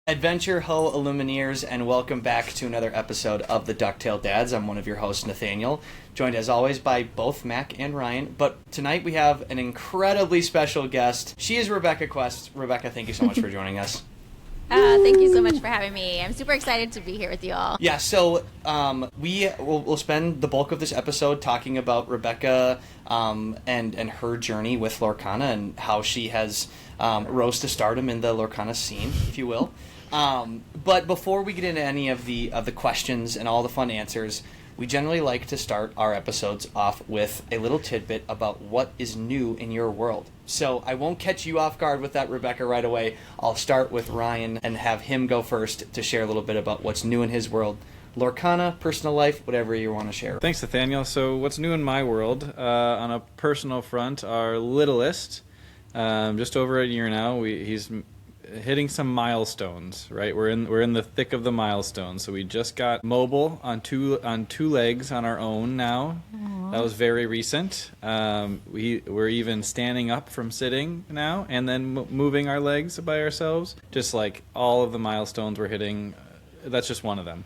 Adventure Ho Illumineers, and welcome back to another episode of the Ducktail Dads. I'm one of your hosts, Nathaniel, joined as always by both Mack and Ryan. But tonight we have an incredibly special guest. She is Rebekah Quests. Rebekah, thank you so much for joining us. Thank you so much for having me. I'm super excited to be here with you all. Yeah, so we'll spend the bulk of this episode talking about Rebekah and her journey with Lorcana and how she has rose to stardom in the Lorcana scene, if you will. But before we get into any of the questions and all the fun answers, we generally like to start our episodes off with a little tidbit about what is new in your world. So I won't catch you off guard with that, Rebekah, right away. I'll start with Ryan and have him go first to share a little bit about what's new in his world. Lorcana, personal life, whatever you want to share. Thanks, Nathaniel. So what's new in my world? On a personal front, our littlest, just over a year now, he's hitting some milestones, right? We're in the thick of the milestones. So we just got mobile on two legs on our own now. Aww. That was very recent. We're even standing up from sitting now and then moving our legs by ourselves. Just like all of the milestones we're hitting, that's just one of them.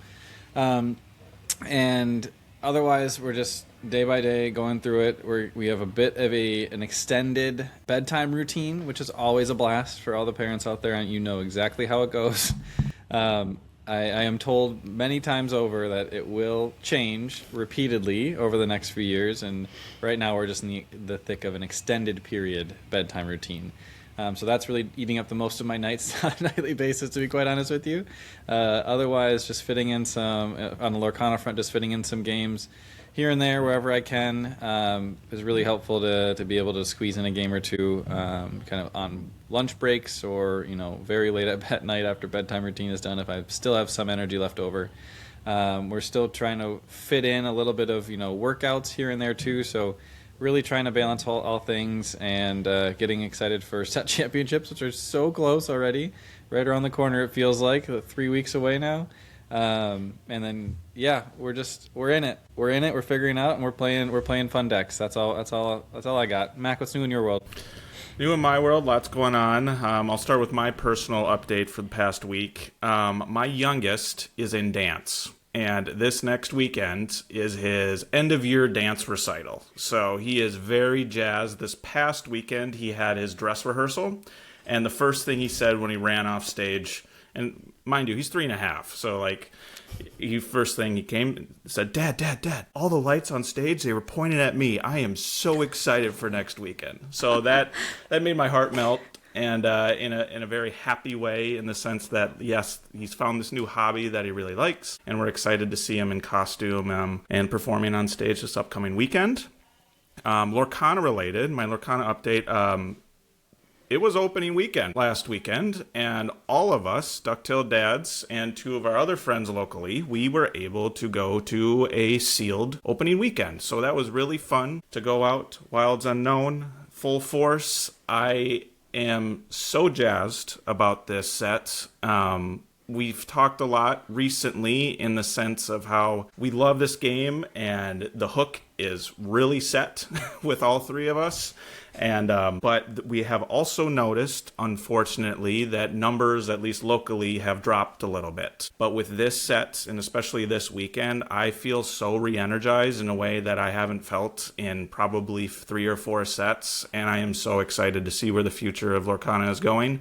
And otherwise, we're just day by day going through it. We have a bit of an extended bedtime routine, which is always a blast for all the parents out there, and you know exactly how it goes. I am told many times over that it will change repeatedly over the next few years, and right now we're just in the thick of an extended period bedtime routine. So that's really eating up the most of my nights on a nightly basis, to be quite honest with you. Otherwise, just fitting in some, on the Lorcana front, just fitting in some games here and there wherever I can is really helpful to be able to squeeze in a game or two kind of on lunch breaks or, very late at night after bedtime routine is done if I still have some energy left over. We're still trying to fit in a little bit of, workouts here and there too, so really trying to balance all things and getting excited for set championships, which are so close already. Right around the corner, it feels like 3 weeks away now. And then, yeah, we're in it. We're figuring out, and we're playing fun decks. That's all I got. Mack, what's new in your world? New in my world, lots going on. I'll start with my personal update for the past week. My youngest is in dance. And this next weekend is his end-of-year dance recital. So he is very jazzed. This past weekend, he had his dress rehearsal. And the first thing he said when he ran off stage, and mind you, he's 3.5. So, first thing he came said, Dad, all the lights on stage, they were pointing at me. I am so excited for next weekend. So that made my heart melt. And in a very happy way, in the sense that, yes, he's found this new hobby that he really likes, and we're excited to see him in costume and performing on stage this upcoming weekend. Lorcana related, my Lorcana update, it was opening weekend last weekend, and all of us, Ducktail Dads, and two of our other friends locally, we were able to go to a sealed opening weekend. So that was really fun to go out, Wilds Unknown, full force. I am so jazzed about this set. We've talked a lot recently in the sense of how we love this game and the hook is really set with all three of us. And but we have also noticed, unfortunately, that numbers, at least locally, have dropped a little bit. But with this set, and especially this weekend, I feel so re-energized in a way that I haven't felt in probably 3 or 4 sets. And I am so excited to see where the future of Lorcana is going.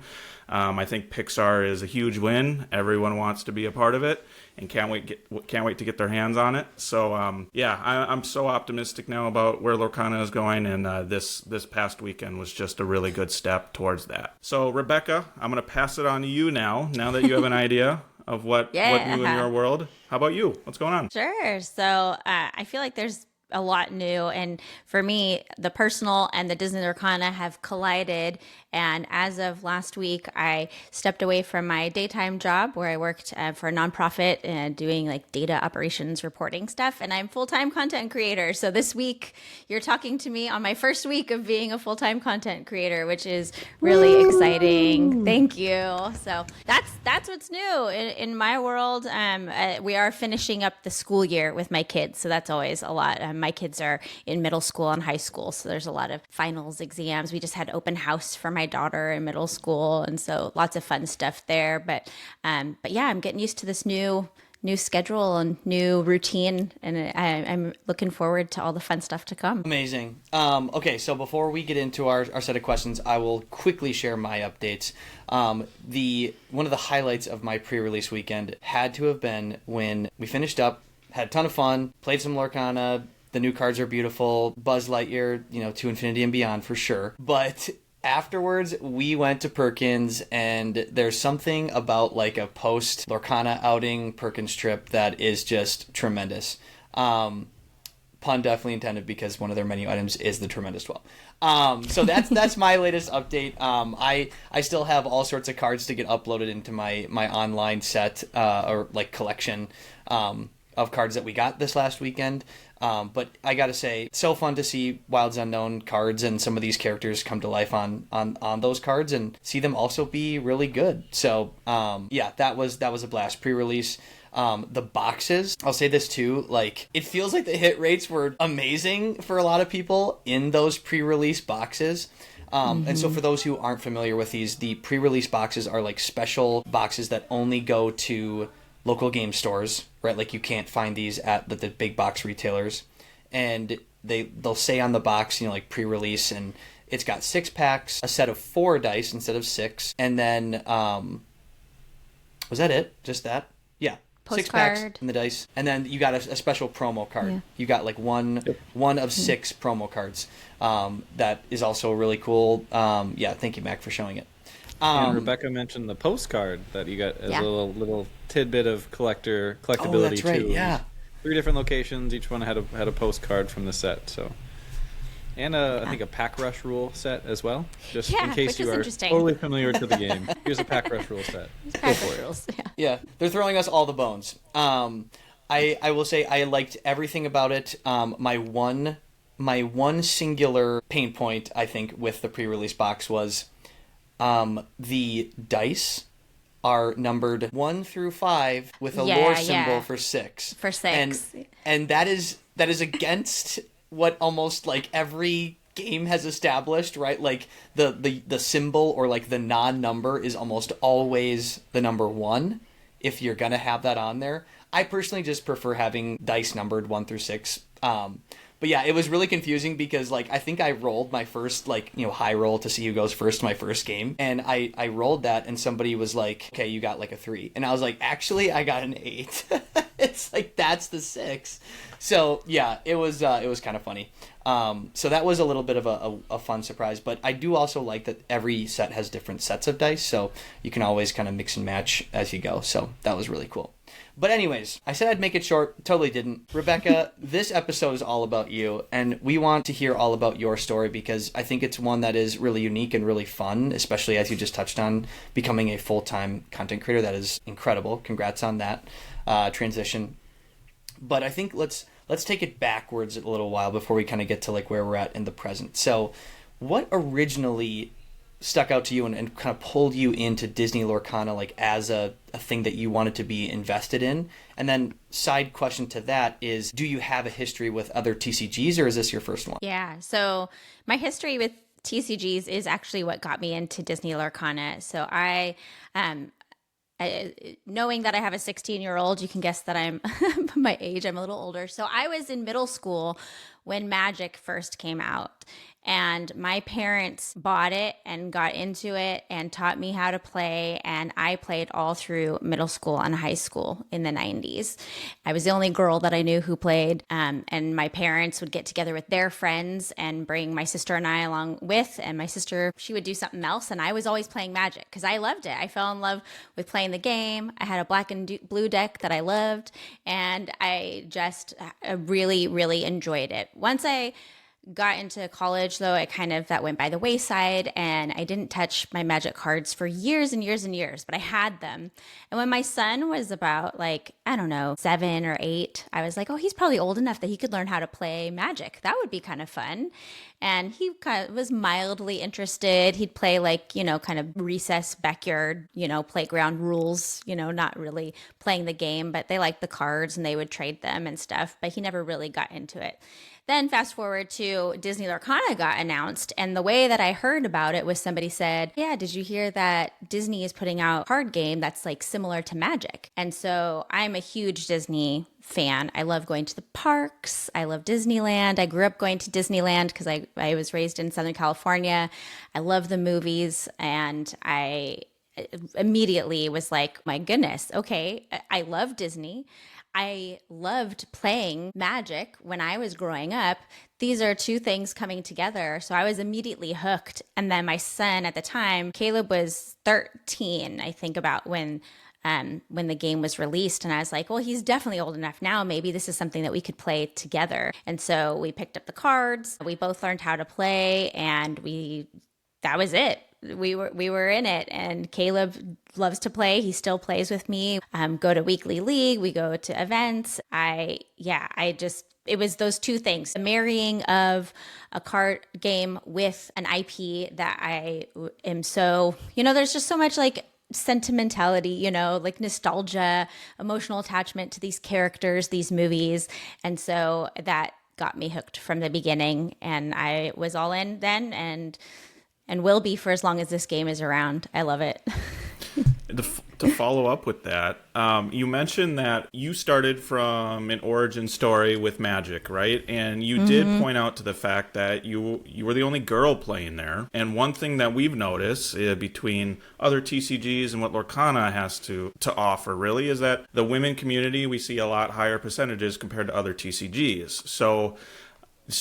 I think Pixar is a huge win. Everyone wants to be a part of it, and can't wait to get their hands on it. So I'm so optimistic now about where Lorcana is going, and this past weekend was just a really good step towards that. So Rebekah, I'm going to pass it on to you now that you have an idea of what new in your world. How about you? What's going on? Sure. So I feel like there's a lot new, and for me, the personal and the Disney Lorcana have collided. And as of last week, I stepped away from my daytime job where I worked for a nonprofit and doing data operations reporting stuff. And I'm full-time content creator. So this week you're talking to me on my first week of being a full-time content creator, which is really exciting. Thank you. So that's what's new in my world. We are finishing up the school year with my kids. So that's always a lot. My kids are in middle school and high school, so there's a lot of finals exams. We just had open house for my daughter in middle school, and so lots of fun stuff there. But yeah, I'm getting used to this new schedule and new routine, and I'm looking forward to all the fun stuff to come. Amazing. Okay, so before we get into our set of questions, I will quickly share my updates. One of the highlights of my pre-release weekend had to have been when we finished up, had a ton of fun, played some Lorcana. The new cards are beautiful. Buzz Lightyear, to infinity and beyond for sure. But afterwards, we went to Perkins, and there's something about like a post Lorcana outing Perkins trip that is just tremendous. Pun definitely intended, because one of their menu items is the Tremendous 12. So that's my latest update. I still have all sorts of cards to get uploaded into my online set or like collection of cards that we got this last weekend. But I gotta say, so fun to see Wilds Unknown cards and some of these characters come to life on those cards, and see them also be really good. So yeah, that was a blast. Pre-release. The boxes, I'll say this too, like, it feels like the hit rates were amazing for a lot of people in those pre-release boxes. And so for those who aren't familiar with these, the pre-release boxes are like special boxes that only go to local game stores, right? Like, you can't find these at the big box retailers. And they'll say on the box, like pre-release, and it's got 6 packs, a set of 4 dice instead of 6. And then, was that it? Just that? Yeah. Postcard. 6 packs in the dice, and then you got a special promo card. Yeah. You got like one of 6 promo cards. That is also really cool. Yeah, thank you, Mack, for showing it. And Rebekah mentioned the postcard that you got as a little tidbit of collectability. Oh, that's right. Too. Yeah. 3 different locations. Each one had a postcard from the set. So. And I think a pack rush rule set as well, just in case you are totally familiar to the game. Here's a pack rush rule set. Pack rules, yeah. They're throwing us all the bones. I will say I liked everything about it. My one singular pain point, I think, with the pre-release box was the dice are numbered 1 through 5 with a lore symbol for 6. For 6. And that is against what almost like every game has established, right? Like the symbol or like the non-number is almost always the number 1 if you're gonna have that on there. I personally just prefer having dice numbered 1 through 6. But yeah, it was really confusing because like I think I rolled my first high roll to see who goes first my first game, and I rolled that, and somebody was like, okay, you got like a 3, and I was like, actually I got an 8. It's like, that's the 6. So yeah, it was kind of funny. So that was a little bit of a fun surprise, but I do also like that every set has different sets of dice, so you can always kind of mix and match as you go. So that was really cool. But anyways, I said I'd make it short, totally didn't. Rebekah, this episode is all about you, and we want to hear all about your story because I think it's one that is really unique and really fun, especially as you just touched on becoming a full-time content creator. That is incredible. Congrats on that transition. But I think let's take it backwards a little while before we kind of get to like where we're at in the present. So what originally stuck out to you and kind of pulled you into Disney Lorcana like as a thing that you wanted to be invested in? And then side question to that is, do you have a history with other TCGs, or is this your first one? Yeah, so my history with TCGs is actually what got me into Disney Lorcana. So I knowing that I have a 16-year-old, you can guess that I'm my age. I'm a little older. So I was in middle school when Magic first came out, and my parents bought it and got into it and taught me how to play, and I played all through middle school and high school in the 90s. I was the only girl that I knew who played, and my parents would get together with their friends and bring my sister and I along with, and my sister, she would do something else, and I was always playing Magic because I loved it. I fell in love with playing the game. I had a black and blue deck that I loved, and I just really, really enjoyed it. Once I got into college, though, it kind of that went by the wayside, and I didn't touch my magic cards for years and years and years, but I had them. And when my son was about, like, I don't know, 7 or 8, I was like, oh, he's probably old enough that he could learn how to play magic. That would be kind of fun. And he kind of was mildly interested. He'd play, like, kind of recess backyard, playground rules, not really playing the game, but they liked the cards and they would trade them and stuff. But he never really got into it. Then fast forward to Disney Lorcana got announced, and the way that I heard about it was somebody said, yeah, did you hear that Disney is putting out a card game that's like similar to Magic? And so I'm a huge Disney fan. I love going to the parks. I love Disneyland. I grew up going to Disneyland because I was raised in Southern California. I love the movies, and I immediately was like, my goodness, okay, I love Disney. I loved playing Magic when I was growing up. These are two things coming together. So I was immediately hooked. And then my son at the time, Caleb, was 13, I think, about when the game was released. And I was like, well, he's definitely old enough now. Maybe this is something that we could play together. And so we picked up the cards. We both learned how to play, and that was it. We were in it, and Caleb loves to play. He still plays with me. Go to weekly league. We go to events. It was those two things: the marrying of a card game with an IP that I am so, there's just so much like sentimentality, like nostalgia, emotional attachment to these characters, these movies. And so that got me hooked from the beginning, and I was all in then, and will be for as long as this game is around. I love it. To follow up with that, you mentioned that you started from an origin story with Magic, right? And you did point out to the fact that you were the only girl playing there. And one thing that we've noticed between other TCGs and what Lorcana has to offer, really, is that the women community, we see a lot higher percentages compared to other TCGs. So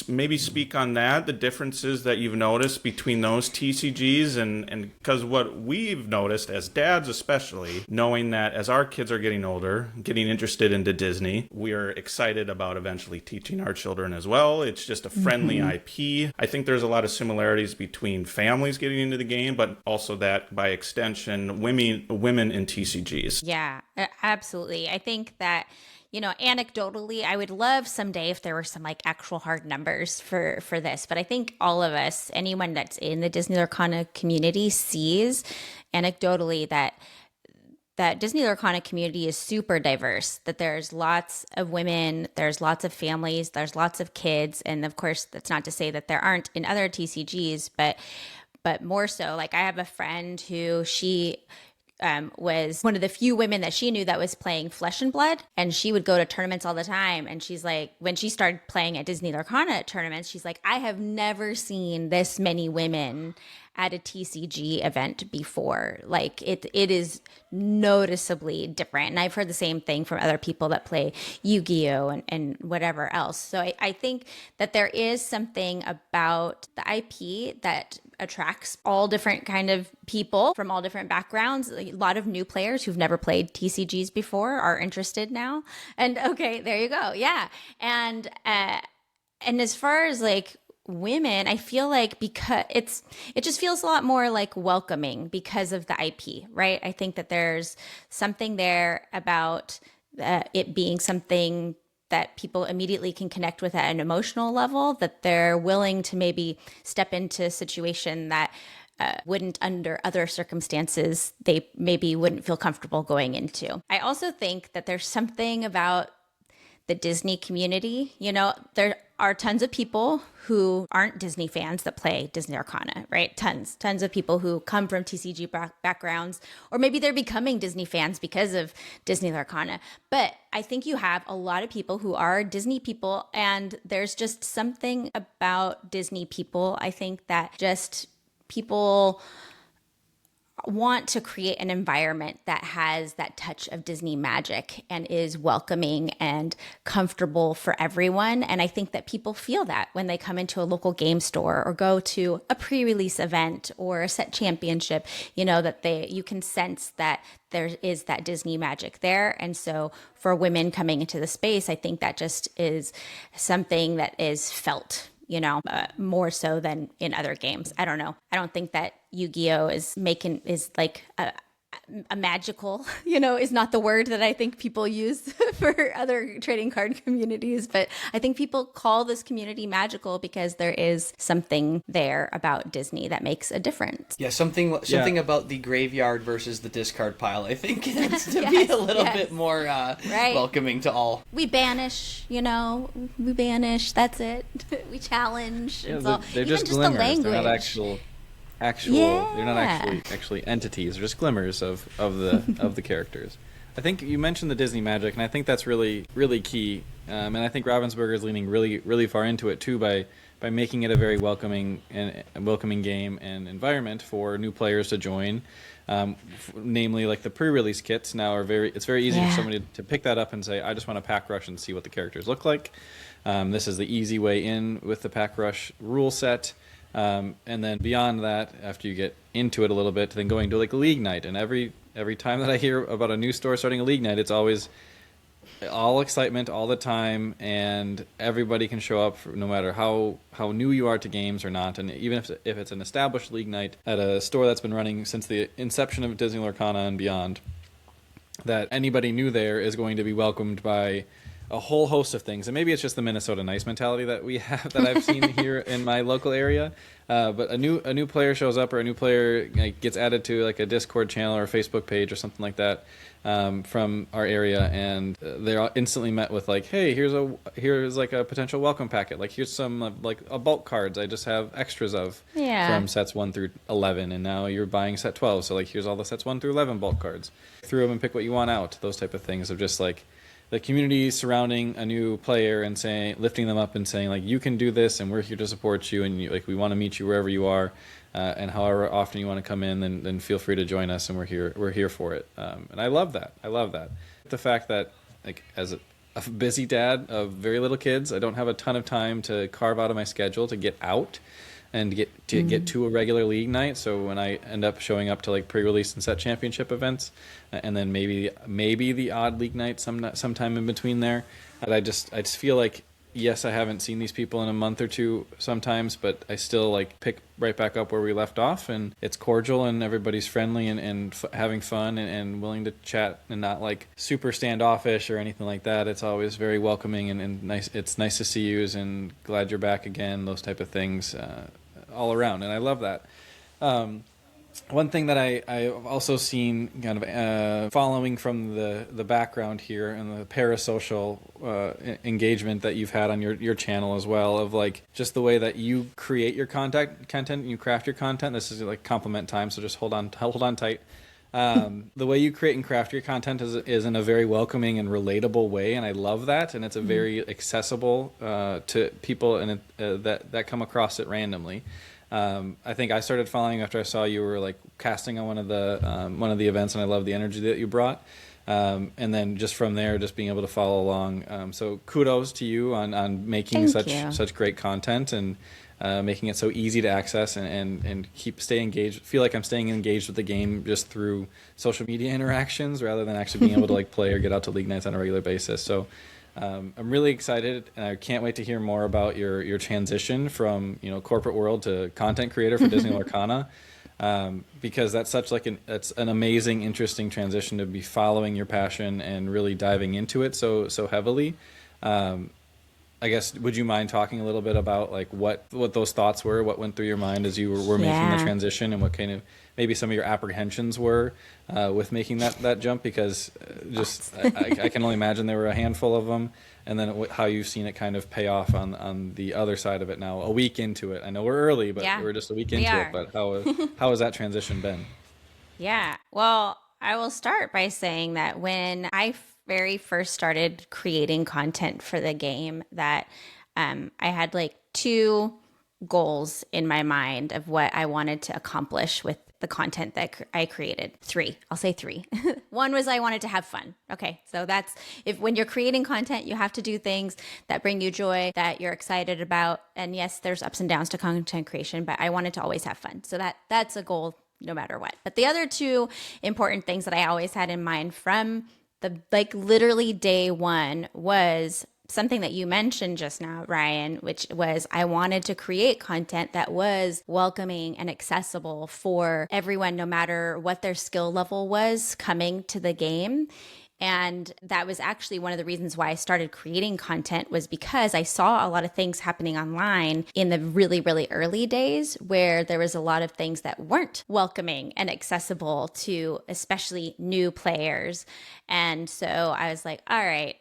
maybe speak on that, the differences that you've noticed between those TCGs, and because what we've noticed as dads, especially knowing that as our kids are getting older, getting interested into Disney, we are excited about eventually teaching our children as well. It's just a friendly IP. I think there's a lot of similarities between families getting into the game, but also that by extension, women in TCGs. Yeah, absolutely. I think that, anecdotally, I would love someday if there were some like actual hard numbers for this. But I think all of us, anyone that's in the Disney Lorcana community, sees anecdotally that Disney Lorcana community is super diverse, that there's lots of women, there's lots of families, there's lots of kids. And of course, that's not to say that there aren't in other TCGs, but more so. Like, I have a friend who she was one of the few women that she knew that was playing Flesh and Blood, and she would go to tournaments all the time. And she's like, when she started playing at Disney Lorcana tournaments, she's like, I have never seen this many women at a TCG event before. Like, it is noticeably different. And I've heard the same thing from other people that play Yu-Gi-Oh! and whatever else. So I think that there is something about the IP that attracts all different kind of people from all different backgrounds. A lot of new players who've never played TCGs before are interested now. And okay, there you go. Yeah. And as far as like women, I feel like because it just feels a lot more like welcoming because of the IP, right? I think that there's something there about it being something that people immediately can connect with at an emotional level, that they're willing to maybe step into a situation that wouldn't, under other circumstances, they maybe wouldn't feel comfortable going into. I also think that there's something about the Disney community. There are tons of people who aren't Disney fans that play Disney Arcana, right? Tons of people who come from TCG backgrounds, or maybe they're becoming Disney fans because of Disney Arcana. But I think you have a lot of people who are Disney people, and there's just something about Disney people, I think, that just people want to create an environment that has that touch of Disney magic and is welcoming and comfortable for everyone. And I think that people feel that when they come into a local game store or go to a pre-release event or a set championship, that you can sense that there is that Disney magic there. And so for women coming into the space, I think that just is something that is felt more so than in other games. I don't know. I don't think that Yu-Gi-Oh is like a magical, is not the word that I think people use for other trading card communities. But I think people call this community magical because there is something there about Disney that makes a difference. Yeah, something about the graveyard versus the discard pile, I think, tends to be a little bit more welcoming to all. We banish, that's it. We challenge. Yeah, they're just glimmers. They're not actual they're not actually entities. They're just glimmers of the characters. I think you mentioned the Disney magic, and I think that's really, really key. And I think Ravensburger is leaning really, really far into it too by making it a very welcoming game and environment for new players to join. Namely, like the pre-release kits now it's very easy for somebody to pick that up and say, I just want to pack rush and see what the characters look like. This is the easy way in with the pack rush rule set. And then beyond that, after you get into it a little bit, then going to like a league night. And every time that I hear about a new store starting a league night, it's always all excitement all the time, and everybody can show up no matter how new you are to games or not. And even if it's an established league night at a store that's been running since the inception of Disney Lorcana and beyond, that anybody new there is going to be welcomed by a whole host of things. And maybe it's just the Minnesota nice mentality that we have, that I've seen here in my local area. But a new player shows up, or a new player gets added to like a Discord channel or a Facebook page or something like that from our area, and they're instantly met with like, hey, here's like a potential welcome packet. Like here's some like a bulk cards I just have extras of from sets 1 through 11, and now you're buying set 12. So like here's all the sets 1 through 11 bulk cards. Through them and pick what you want out. Those type of things of just like the community surrounding a new player and lifting them up and saying like, you can do this, and we're here to support you, and we want to meet you wherever you are, and however often you want to come in, then feel free to join us, and we're here for it. And I love that. The fact that like as a busy dad of very little kids, I don't have a ton of time to carve out of my schedule to get out and get to a regular league night. So when I end up showing up to like pre-release and set championship events, and then maybe the odd league night sometime in between there, and I just feel like, yes, I haven't seen these people in a month or two sometimes, but I still like pick right back up where we left off, and it's cordial and everybody's friendly and having fun and willing to chat and not like super standoffish or anything like that. It's always very welcoming and nice. It's nice to see you and glad you're back again. Those type of things all around, and I love that. One thing that I've also seen kind of following from the background here and the parasocial engagement that you've had on your channel as well, of like just the way that you create your content and you craft your content. This is like compliment time, so just hold on tight. The way you create and craft your content is in a very welcoming and relatable way, and I love that. And it's a very accessible to people and that come across it randomly. I think I started following after I saw you were like casting on one of the events, and I love the energy that you brought. And then just from there, just being able to follow along. So kudos to you on making such great content and making it so easy to access and stay engaged. Feel like I'm staying engaged with the game just through social media interactions rather than actually being able to like play or get out to league nights on a regular basis. So I'm really excited, and I can't wait to hear more about your transition from corporate world to content creator for Disney Lorcana, because that's it's an amazing, interesting transition to be following your passion and really diving into it so heavily. I guess, would you mind talking a little bit about like what those thoughts were, what went through your mind as you were making the transition, and what kind of maybe some of your apprehensions were with making that jump? Because I can only imagine there were a handful of them, and then how you've seen it kind of pay off on the other side of it now, a week into it. I know we're early, but we're just a week into it. But how has that transition been? Yeah, well, I will start by saying that when I very first started creating content for the game, that I had like two goals in my mind of what I wanted to accomplish with the content that I created. I'll say three. One was I wanted to have fun. Okay, so that's when you're creating content, you have to do things that bring you joy, that you're excited about. And yes, there's ups and downs to content creation, but I wanted to always have fun. So that's a goal no matter what. But the other two important things that I always had in mind from the literally day one was something that you mentioned just now, Ryan, which was I wanted to create content that was welcoming and accessible for everyone, no matter what their skill level was coming to the game. And that was actually one of the reasons why I started creating content, was because I saw a lot of things happening online in the really, really early days where there was a lot of things that weren't welcoming and accessible to especially new players. And so I was like, all right,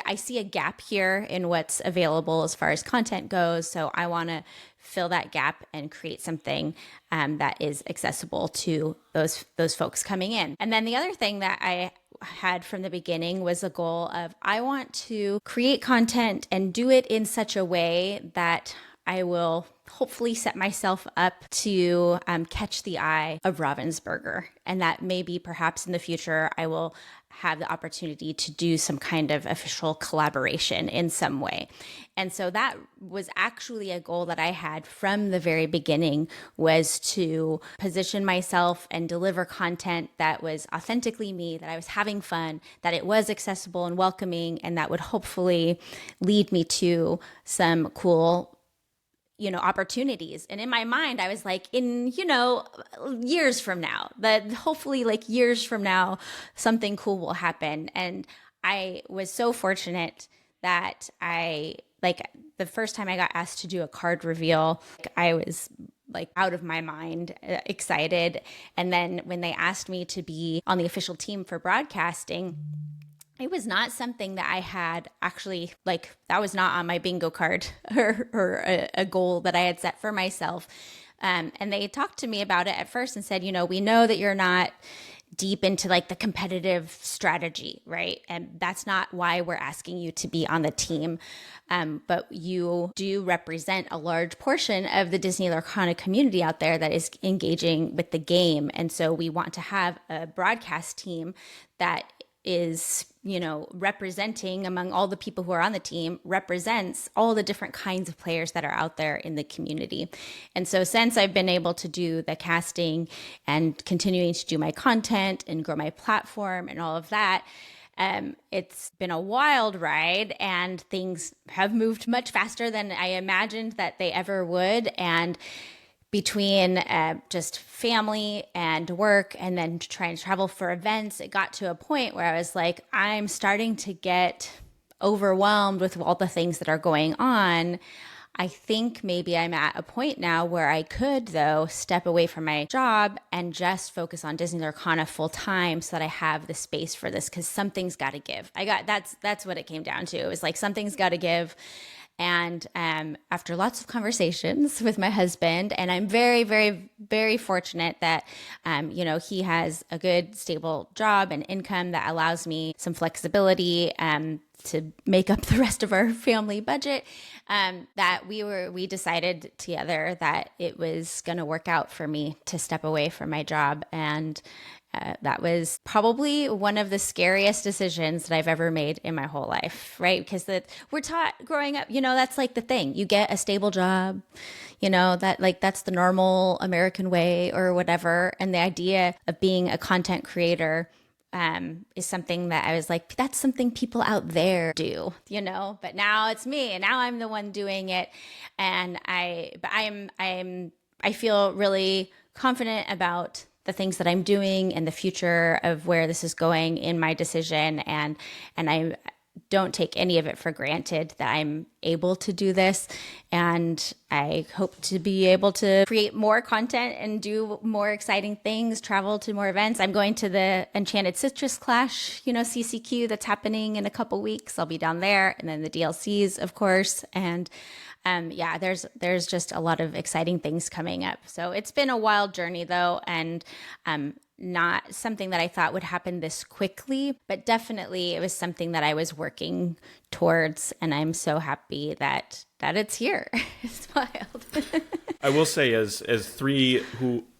I see a gap here in what's available as far as content goes. So I want to fill that gap and create something that is accessible to those folks coming in. And then the other thing that I had from the beginning was a goal of I want to create content and do it in such a way that I will hopefully set myself up to catch the eye of Ravensburger, and that maybe perhaps in the future I will have the opportunity to do some kind of official collaboration in some way. And so that was actually a goal that I had from the very beginning, was to position myself and deliver content that was authentically me, that I was having fun, that it was accessible and welcoming, and that would hopefully lead me to some cool opportunities. And in my mind, I was like, in, years from now, that hopefully like years from now, something cool will happen. And I was so fortunate that the first time I got asked to do a card reveal, I was like out of my mind, excited. And then when they asked me to be on the official team for broadcasting, it was not something that I had actually, that was not on my bingo card or a goal that I had set for myself. And they talked to me about it at first and said, we know that you're not deep into like the competitive strategy, right? And that's not why we're asking you to be on the team. But you do represent a large portion of the Disney Lorcana community out there that is engaging with the game. And so we want to have a broadcast team that is, representing among all the people who are on the team, represents all the different kinds of players that are out there in the community. And so since I've been able to do the casting and continuing to do my content and grow my platform and all of that, it's been a wild ride, and things have moved much faster than I imagined that they ever would. And between just family and work and then trying to travel for events, it got to a point where I was like, I'm starting to get overwhelmed with all the things that are going on. I think maybe I'm at a point now where I could, though, step away from my job and just focus on Disney Lorcana full time so that I have the space for this, because something's got to give. That's what it came down to. It was like something's got to give. And after lots of conversations with my husband, and I'm very, very, very fortunate that, he has a good, stable job and income that allows me some flexibility to make up the rest of our family budget, that we decided together that it was going to work out for me to step away from my job. And that was probably one of the scariest decisions that I've ever made in my whole life, right? Because we're taught growing up, that's like the thing. You get a stable job, that's the normal American way or whatever. And the idea of being a content creator is something that I was like, that's something people out there do, but now it's me, and now I'm the one doing it. And I feel really confident about the things that I'm doing and the future of where this is going in my decision. And I don't take any of it for granted that I'm able to do this. And I hope to be able to create more content and do more exciting things, travel to more events. I'm going to the Enchanted Citrus Clash, CCQ that's happening in a couple weeks. I'll be down there. And then the DLCs, of course. And there's just a lot of exciting things coming up. So it's been a wild journey, though, and not something that I thought would happen this quickly, but definitely it was something that I was working towards, and I'm so happy that it's here. It's wild. I will say, as three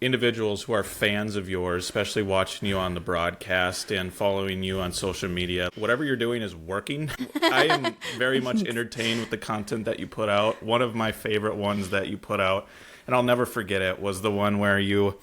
individuals who are fans of yours, especially watching you on the broadcast and following you on social media, whatever you're doing is working. I am very much entertained with the content that you put out. One of my favorite ones that you put out, and I'll never forget it, was the one where you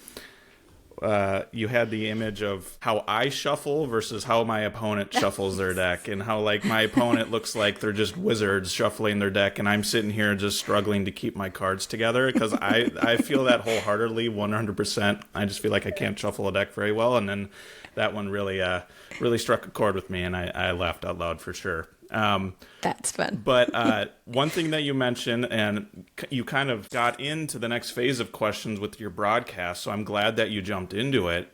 you had the image of how I shuffle versus how my opponent shuffles their deck, and how like my opponent looks like they're just wizards shuffling their deck, and I'm sitting here just struggling to keep my cards together because I feel that wholeheartedly, 100%. I just feel like I can't shuffle a deck very well, and then that one really struck a chord with me, and I laughed out loud for sure. That's fun. But one thing that you mentioned, and you kind of got into the next phase of questions with your broadcast, so I'm glad that you jumped into it,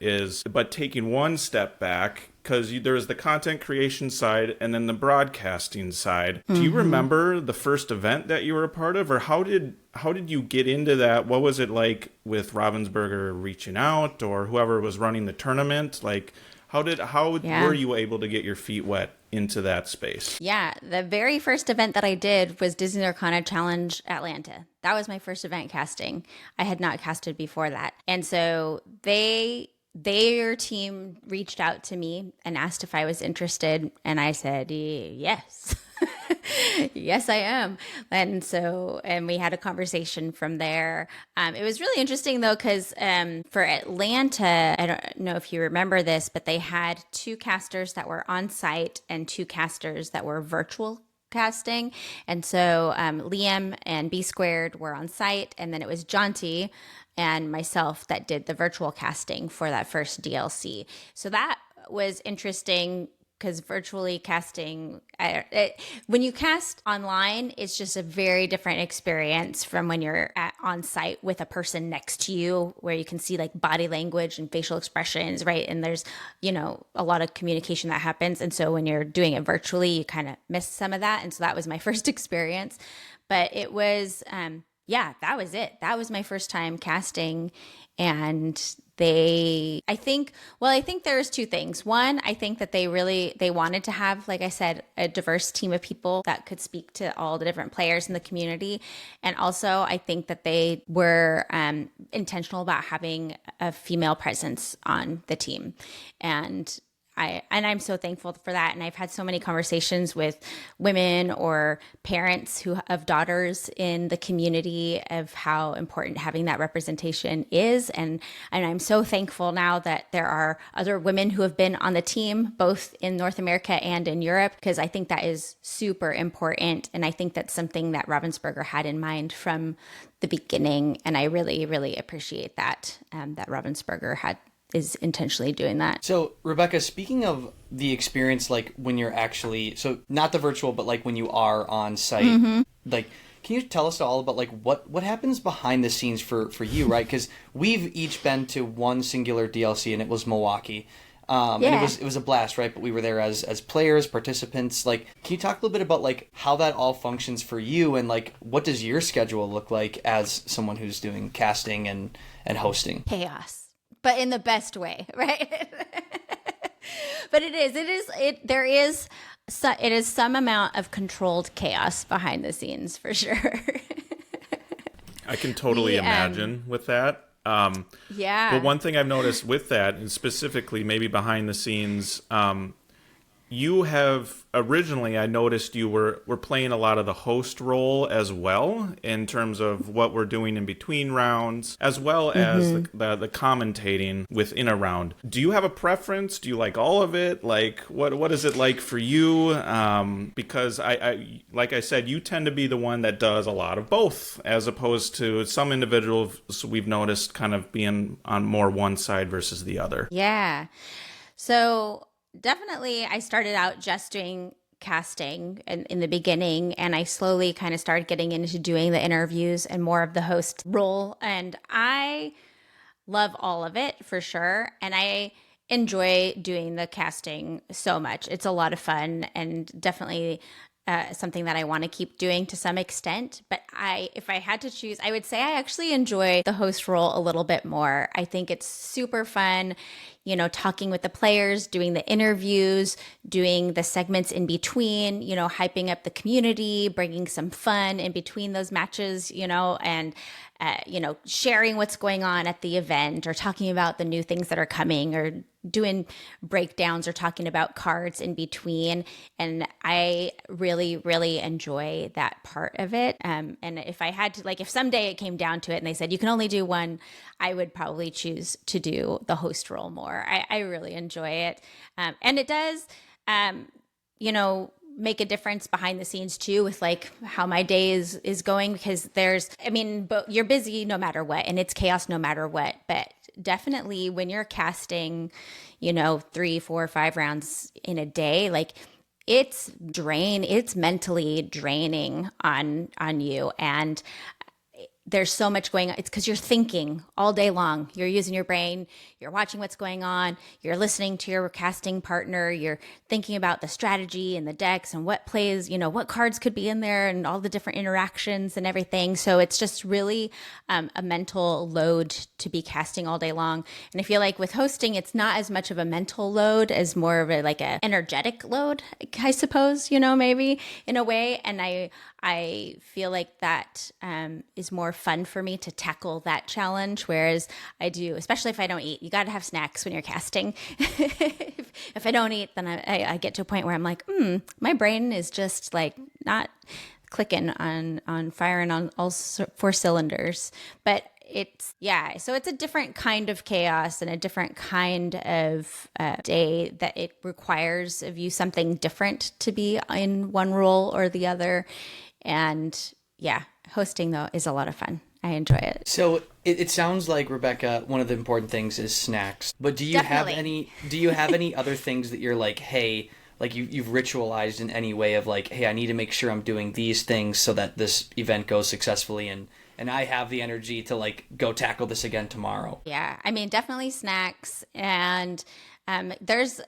but taking one step back, because there's the content creation side and then the broadcasting side. Do you remember the first event that you were a part of, or how did you get into that? What was it like with Ravensburger reaching out, or whoever was running the tournament? Like, how were you able to get your feet wet into that space? Yeah, the very first event that I did was Disney Lorcana Challenge Atlanta. That was my first event casting. I had not casted before that. And so their team reached out to me and asked if I was interested, and I said, yes. Yes, I am. And we had a conversation from there. It was really interesting though, because for Atlanta, I don't know if you remember this, but they had 2 casters that were on site and 2 casters that were virtual casting. And so Liam and B Squared were on site, and then it was Jaunty and myself that did the virtual casting for that first DLC. So that was interesting, because virtually casting, when you cast online, it's just a very different experience from when you're on site with a person next to you, where you can see like body language and facial expressions, right? And there's, a lot of communication that happens. And so when you're doing it virtually, you kind of miss some of that. And so that was my first experience. But it was, that was it. That was my first time casting. And I think there's 2 things. One, I think that they wanted to have, like I said, a diverse team of people that could speak to all the different players in the community. And also, I think that they were intentional about having a female presence on the team. And I'm so thankful for that. And I've had so many conversations with women or parents of daughters in the community of how important having that representation is. And I'm so thankful now that there are other women who have been on the team, both in North America and in Europe, because I think that is super important. And I think that's something that Ravensburger had in mind from the beginning. And I really, really appreciate that, that Ravensburger is intentionally doing that. So, Rebekah, speaking of the experience, like when you're actually, so not the virtual, but like when you are on site, like, can you tell us all about like what happens behind the scenes for you, right? Because we've each been to one singular DLC, and it was Milwaukee. And it was a blast, right? But we were there as players, participants. Like, can you talk a little bit about like how that all functions for you, and like what does your schedule look like as someone who's doing casting and hosting? Chaos. But in the best way, right? But it is some amount of controlled chaos behind the scenes, for sure. I can totally imagine with that. Yeah. But one thing I've noticed with that, and specifically maybe behind the scenes, you have originally, I noticed you were playing a lot of the host role as well, in terms of what we're doing in between rounds, as well as the commentating within a round. Do you have a preference? Do you like all of it? Like, what is it like for you? Because I like I said, you tend to be the one that does a lot of both, as opposed to some individuals we've noticed kind of being on more one side versus the other. Yeah. So definitely, I started out just doing casting in the beginning, and I slowly kind of started getting into doing the interviews and more of the host role. And I love all of it for sure. And I enjoy doing the casting so much. It's a lot of fun, and definitely something that I want to keep doing to some extent. But if I had to choose, I would say I actually enjoy the host role a little bit more. I think it's super fun, talking with the players, doing the interviews, doing the segments in between, hyping up the community, bringing some fun in between those matches, and sharing what's going on at the event, or talking about the new things that are coming, or doing breakdowns or talking about cards in between. And I really, really enjoy that part of it. And if I had to, like, if someday it came down to it and they said, you can only do one, I would probably choose to do the host role more. I really enjoy it. And it does, make a difference behind the scenes too, with like how my day is going, because but you're busy no matter what, and it's chaos no matter what. But definitely when you're casting, 3, 4, 5 rounds in a day, like it's mentally draining on you. And there's so much going on. It's because you're thinking all day long. You're using your brain. You're watching what's going on. You're listening to your casting partner. You're thinking about the strategy and the decks and what plays, what cards could be in there and all the different interactions and everything. So it's just really a mental load to be casting all day long. And I feel like with hosting, it's not as much of a mental load as more of a energetic load, I suppose, maybe in a way. And I feel like that is more fun for me to tackle that challenge. Whereas I do, especially if I don't eat, you got to have snacks when you're casting. if I don't eat, then I get to a point where I'm like, my brain is just like not clicking on firing on all 4 cylinders. But so it's a different kind of chaos and a different kind of day that it requires of you something different to be in one role or the other. And yeah, hosting though is a lot of fun. I enjoy it. So it sounds like, Rebekah, one of the important things is snacks. But do you have any other things that you're like, hey, like you've ritualized in any way of like, hey, I need to make sure I'm doing these things so that this event goes successfully and I have the energy to like go tackle this again tomorrow? Yeah, I mean, definitely snacks. And there's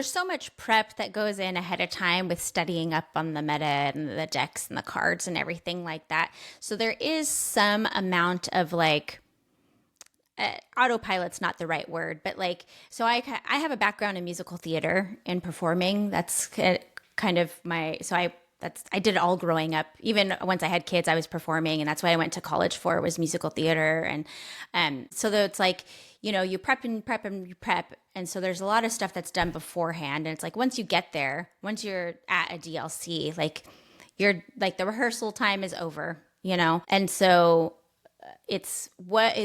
so much prep that goes in ahead of time with studying up on the meta and the decks and the cards and everything like that. So there is some amount of like, autopilot's not the right word, but like, so I have a background in musical theater and performing. That's kind of I did it all growing up. Even once I had kids, I was performing, and that's what I went to college for, was musical theater. And so it's like, you prep and prep and you prep. And so there's a lot of stuff that's done beforehand. And it's like, once you get there, once you're at a DLC, like you're like, the rehearsal time is over, And so it's what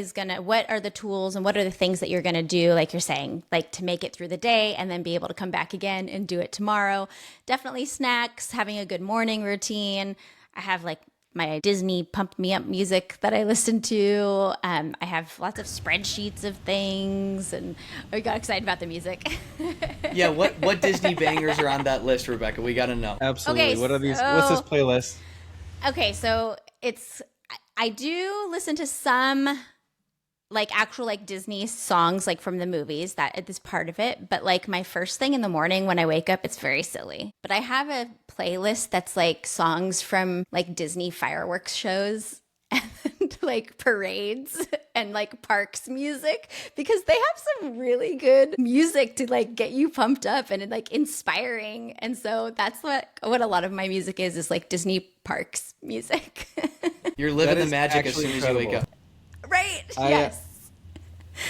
are the tools and what are the things that you're going to do, like you're saying, like to make it through the day and then be able to come back again and do it tomorrow. Definitely snacks, having a good morning routine. I have like my Disney pump me up music that I listen to. I have lots of spreadsheets of things, and I got excited about the music. Yeah, what Disney bangers are on that list, Rebekah? We got to know. Absolutely. What are these? What's this playlist? Okay, so I do listen to some like actual like Disney songs, like from the movies. That is part of it. But like my first thing in the morning when I wake up, it's very silly. But I have a playlist that's like songs from like Disney fireworks shows and like parades and like parks music, because they have some really good music to like get you pumped up and like inspiring. And so that's what a lot of my music is like Disney parks music. You're living the magic as soon as you wake up. Right. Yes.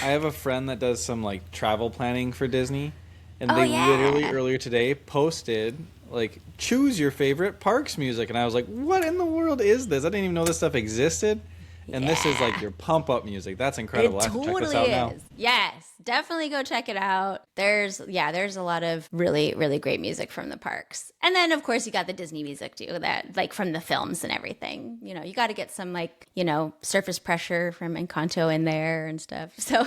I have a friend that does some like travel planning for Disney, and they literally earlier today posted like, choose your favorite parks music, and I was like, what in the world is this? I didn't even know this stuff existed. And this is like your pump up music. That's incredible. I have to check this out now. Yes, definitely go check it out. There's a lot of really, really great music from the parks. And then of course you got the Disney music too, that like from the films and everything. You got to get some like, Surface Pressure from Encanto in there and stuff. So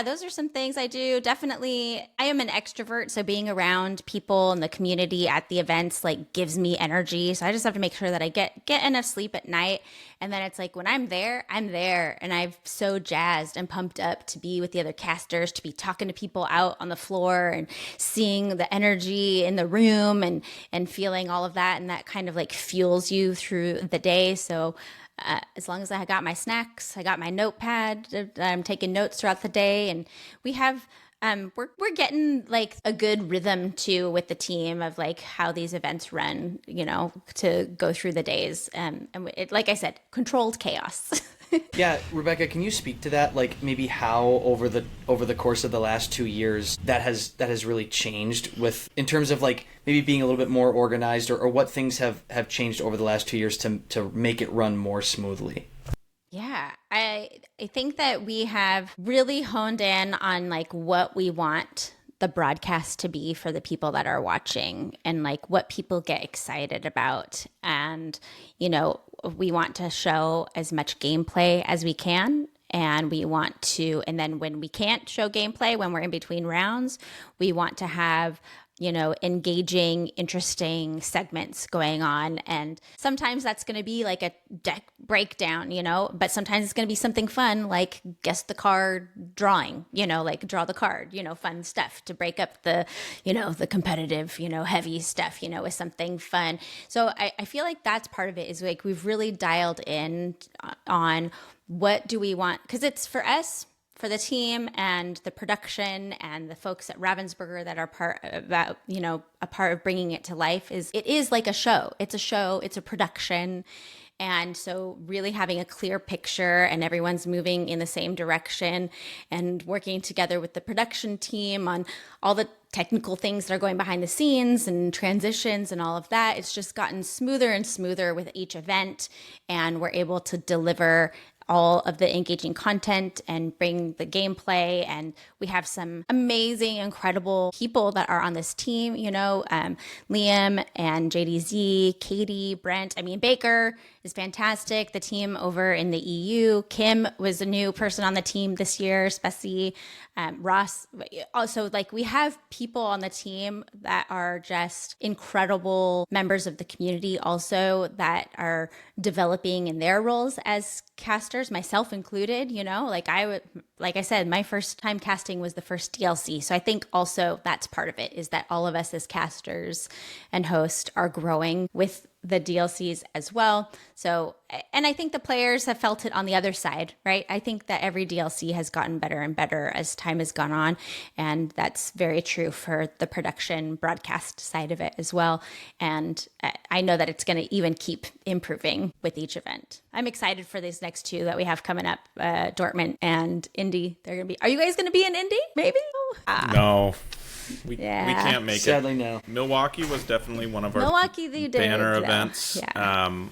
those are some things I do. Definitely, I am an extrovert, so being around people in the community at the events like gives me energy. So I just have to make sure that I get enough sleep at night. And then it's like when I'm there, and I'm so jazzed and pumped up to be with the other casters, to be talking to people out on the floor and seeing the energy in the room and feeling all of that, and that kind of like fuels you through the day. So as long as I got my snacks, I got my notepad, I'm taking notes throughout the day, and we have we're getting like a good rhythm too with the team of like how these events run, to go through the days, and it, like I said, controlled chaos. Yeah, Rebekah, can you speak to that? Like maybe how over the course of the last 2 years that has really changed with in terms of like maybe being a little bit more organized or what things have changed over the last 2 years to make it run more smoothly. Yeah, I think that we have really honed in on like what we want the broadcast to be for the people that are watching and like what people get excited about. And, we want to show as much gameplay as we can. And we want to, and then when we can't show gameplay, when we're in between rounds, we want to have engaging, interesting segments going on. And sometimes that's going to be like a deck breakdown, but sometimes it's going to be something fun, like guess the card drawing, like draw the card, fun stuff to break up the, the competitive, heavy stuff, with something fun. So I feel like that's part of it is like we've really dialed in on what do we want? Because it's for us, for the team and the production and the folks at Ravensburger that are a part of bringing it to life it is like a show. It's a show, it's a production. And so really having a clear picture and everyone's moving in the same direction and working together with the production team on all the technical things that are going behind the scenes and transitions and all of that. It's just gotten smoother and smoother with each event. And we're able to deliver all of the engaging content and bring the gameplay. And we have some amazing, incredible people that are on this team, Liam and JDZ, Katie, Brent. Baker is fantastic. The team over in the EU. Kim was a new person on the team this year, Spessy. Ross. Also, like we have people on the team that are just incredible members of the community also that are developing in their roles as casters, myself included, like I said, my first time casting was the first DLC. So I think also that's part of it is that all of us as casters and hosts are growing with the DLCs as well. So, and I think the players have felt it on the other side, right? I think that every DLC has gotten better and better as time has gone on. And that's very true for the production broadcast side of it as well. And I know that it's going to even keep improving with each event. I'm excited for these next two that we have coming up, Dortmund and Indy. They're going to be, are you guys going to be in Indy? Maybe? No. We can't make Sadly, it. no. Milwaukee was definitely one of our banner events. Yeah.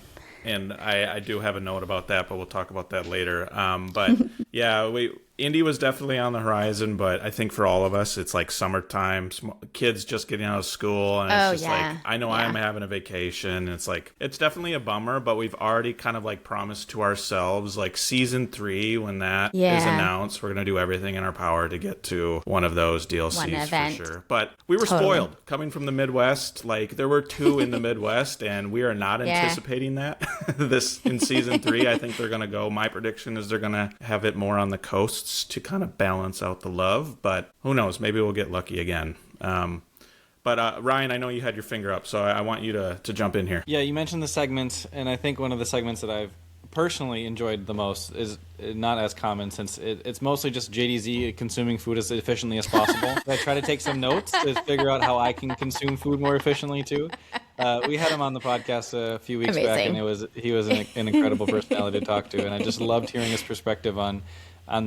And I do have a note about that, but we'll talk about that later. But yeah, Indy was definitely on the horizon, but I think for all of us, it's like summertime, kids just getting out of school, and it's just like, I know I'm having a vacation, and it's like, it's definitely a bummer, but we've already kind of like promised to ourselves, like season 3, when that is announced, we're going to do everything in our power to get to one of those DLCs for sure. But we were spoiled coming from the Midwest. Like there were 2 in the Midwest, and we are not anticipating that this in season 3. I think they're going to go, my prediction is they're going to have it more on the coasts to kind of balance out the love, but who knows, maybe we'll get lucky again. But Ryan, I know you had your finger up, so I want you to jump in here. Yeah, you mentioned the segments, and I think one of the segments that I've personally enjoyed the most is not as common, since it's mostly just JDZ consuming food as efficiently as possible. I try to take some notes to figure out how I can consume food more efficiently too. We had him on the podcast a few weeks back, and he was an incredible personality to talk to, and I just loved hearing his perspective on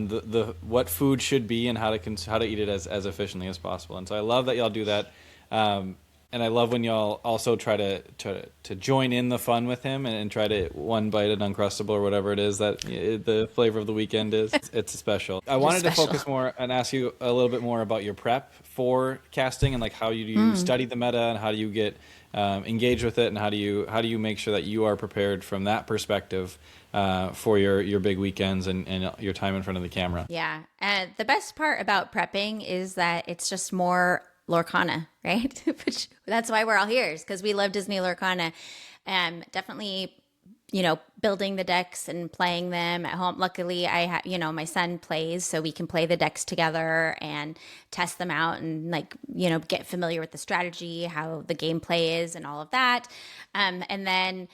the what food should be and how to eat it as efficiently as possible. And so I love that y'all do that. And I love when y'all also try to join in the fun with him and try to one bite an Uncrustable or whatever it is that the flavor of the weekend is. It's special. I wanted to focus more and ask you a little bit more about your prep for casting and like how you study the meta and how do you get engaged with it, and how do you make sure that you are prepared from that perspective for your big weekends and your time in front of the camera. Yeah. The best part about prepping is that it's just more Lorcana, right? Which that's why we're all here, is because we love Disney Lorcana. Definitely, building the decks and playing them at home. Luckily, I have, my son plays, so we can play the decks together and test them out and get familiar with the strategy, how the gameplay is and all of that. And then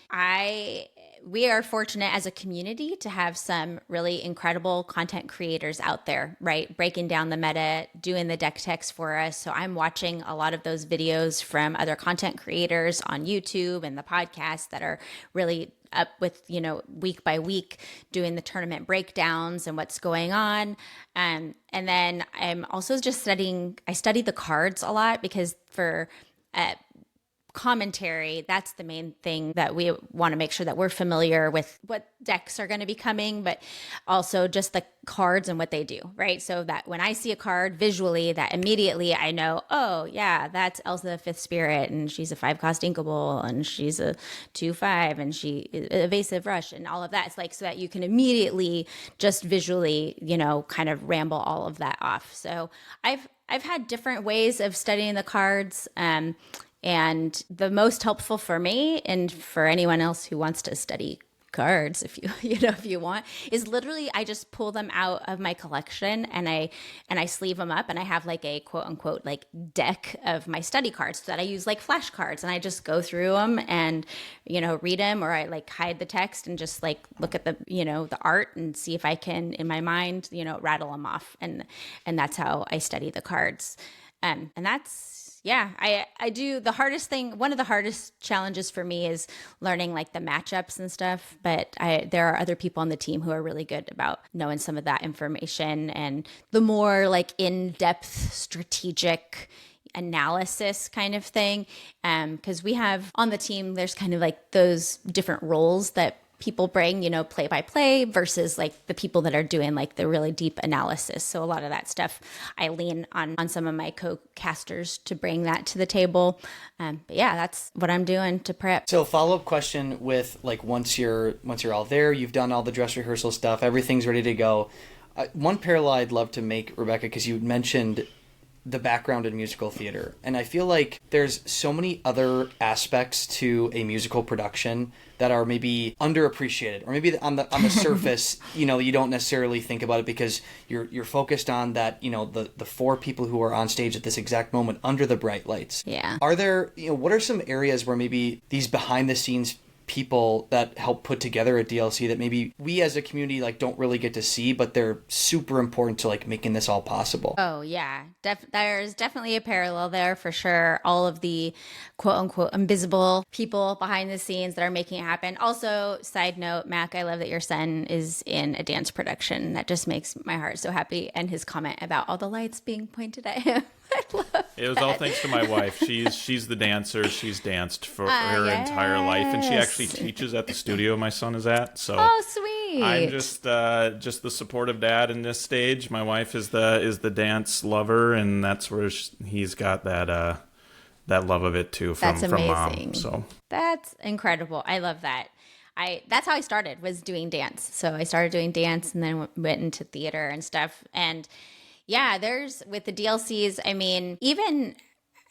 we are fortunate as a community to have some really incredible content creators out there, right? Breaking down the meta, doing the deck techs for us. So I'm watching a lot of those videos from other content creators on YouTube and the podcast that are really up with, week by week doing the tournament breakdowns and what's going on. And then I'm also just I study the cards a lot because for commentary, that's the main thing that we want to make sure that we're familiar with what decks are going to be coming, but also just the cards and what they do, right? So that when I see a card visually, that immediately I know, oh yeah, that's Elsa the Fifth Spirit, and she's a 5-cost Inkable, and she's a 2/5, and she evasive rush, and all of that. It's like so that you can immediately just visually, kind of ramble all of that off. So I've had different ways of studying the cards. And the most helpful for me and for anyone else who wants to study cards, if you want, is literally I just pull them out of my collection and I sleeve them up, and I have like a quote unquote like deck of my study cards that I use like flashcards, and I just go through them and read them, or I like hide the text and just like look at the the art and see if I can in my mind rattle them off, and that's how I study the cards, and that's. Yeah, I do. The hardest thing, one of the hardest challenges for me is learning like the matchups and stuff. But there are other people on the team who are really good about knowing some of that information, and the more like in-depth strategic analysis kind of thing. Because we have on the team, there's kind of like those different roles that people bring, play by play versus like the people that are doing like the really deep analysis. So a lot of that stuff I lean on some of my co-casters to bring that to the table. But yeah, that's what I'm doing to prep. So follow-up question with like once you're all there, you've done all the dress rehearsal stuff, everything's ready to go. One parallel I'd love to make, Rebekah, because you mentioned the background in musical theater, and I feel like there's so many other aspects to a musical production that are maybe underappreciated, or maybe on the surface you don't necessarily think about it because you're focused on that the 4 people who are on stage at this exact moment under the bright lights. Yeah. Are there what are some areas where maybe these behind the scenes people that help put together a DLC that maybe we as a community like don't really get to see, but they're super important to like making this all possible? Oh yeah, there's definitely a parallel there for sure. All of the quote unquote invisible people behind the scenes that are making it happen. Also, side note, Mack, I love that your son is in a dance production. That just makes my heart so happy. And his comment about all the lights being pointed at him. I love it was all thanks to my wife. She's the dancer. She's danced for her entire life, and she actually teaches at the studio my son is at. So oh, sweet. I'm just the supportive dad in this stage. My wife is the dance lover, and that's where he's got that love of it too from mom. So that's incredible. I love that. That's how I started, was doing dance. So I started doing dance and then went into theater and stuff. And yeah, there's with the DLCs, I mean, even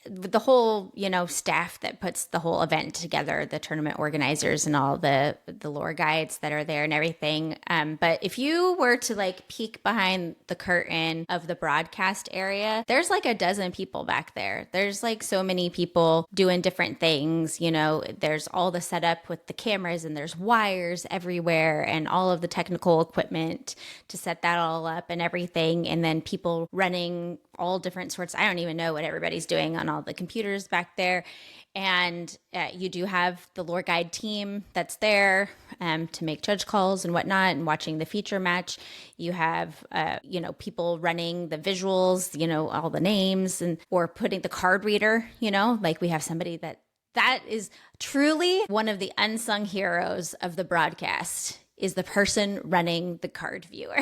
the whole, staff that puts the whole event together, the tournament organizers and all the lore guides that are there and everything. But if you were to like peek behind the curtain of the broadcast area, there's like a dozen people back there. There's like so many people doing different things. There's all the setup with the cameras, and there's wires everywhere and all of the technical equipment to set that all up and everything. And then people running all different sorts. I don't even know what everybody's doing on all the computers back there. And you do have the lore guide team that's there to make judge calls and whatnot and watching the feature match. You have, people running the visuals, all the names or putting the card reader, like we have somebody that is truly one of the unsung heroes of the broadcast is the person running the card viewer,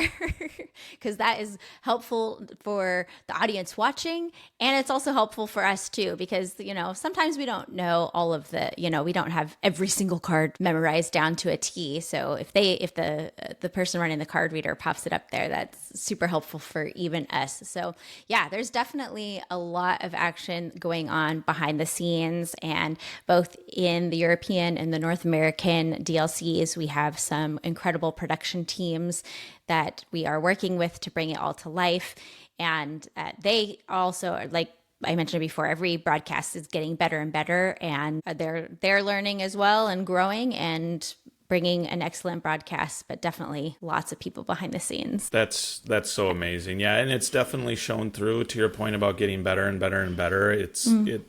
because that is helpful for the audience watching. And it's also helpful for us too, because, sometimes we don't know all of the, we don't have every single card memorized down to a T. So if the person running the card reader pops it up there, that's super helpful for even us. So yeah, there's definitely a lot of action going on behind the scenes, and both in the European and the North American DLCs, we have some incredible production teams that we are working with to bring it all to life. And they also are, like I mentioned before, every broadcast is getting better and better, and they're learning as well and growing and bringing an excellent broadcast, but definitely lots of people behind the scenes. That's so amazing. Yeah, and it's definitely shown through, to your point about getting better and better and better. It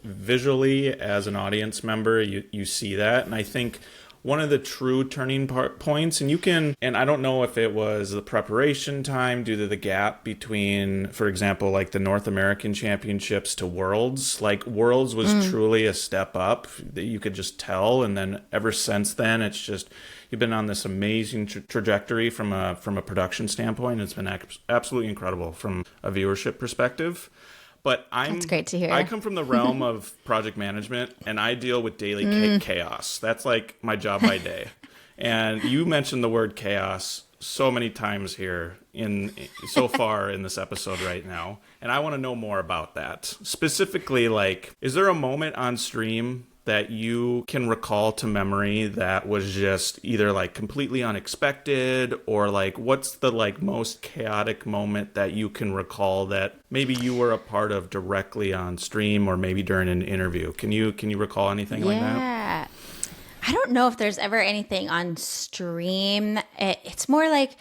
visually, as an audience member, you see that. And I think one of the true turning points. And I don't know if it was the preparation time due to the gap between, for example, like the North American Championships to Worlds. Like Worlds was truly a step up that you could just tell. And then ever since then, it's just, you've been on this amazing trajectory from a production standpoint. It's been absolutely incredible from a viewership perspective. But That's great to hear. I come from the realm of project management, and I deal with daily chaos. That's like my job by day. And you mentioned the word chaos so many times here so far in this episode right now, and I want to know more about that. Specifically, like, is there a moment on stream that you can recall to memory that was just either like completely unexpected, or like what's the like most chaotic moment that you can recall that maybe you were a part of directly on stream or maybe during an interview? Can you recall anything like that? Yeah. I don't know if there's ever anything on stream. It's more like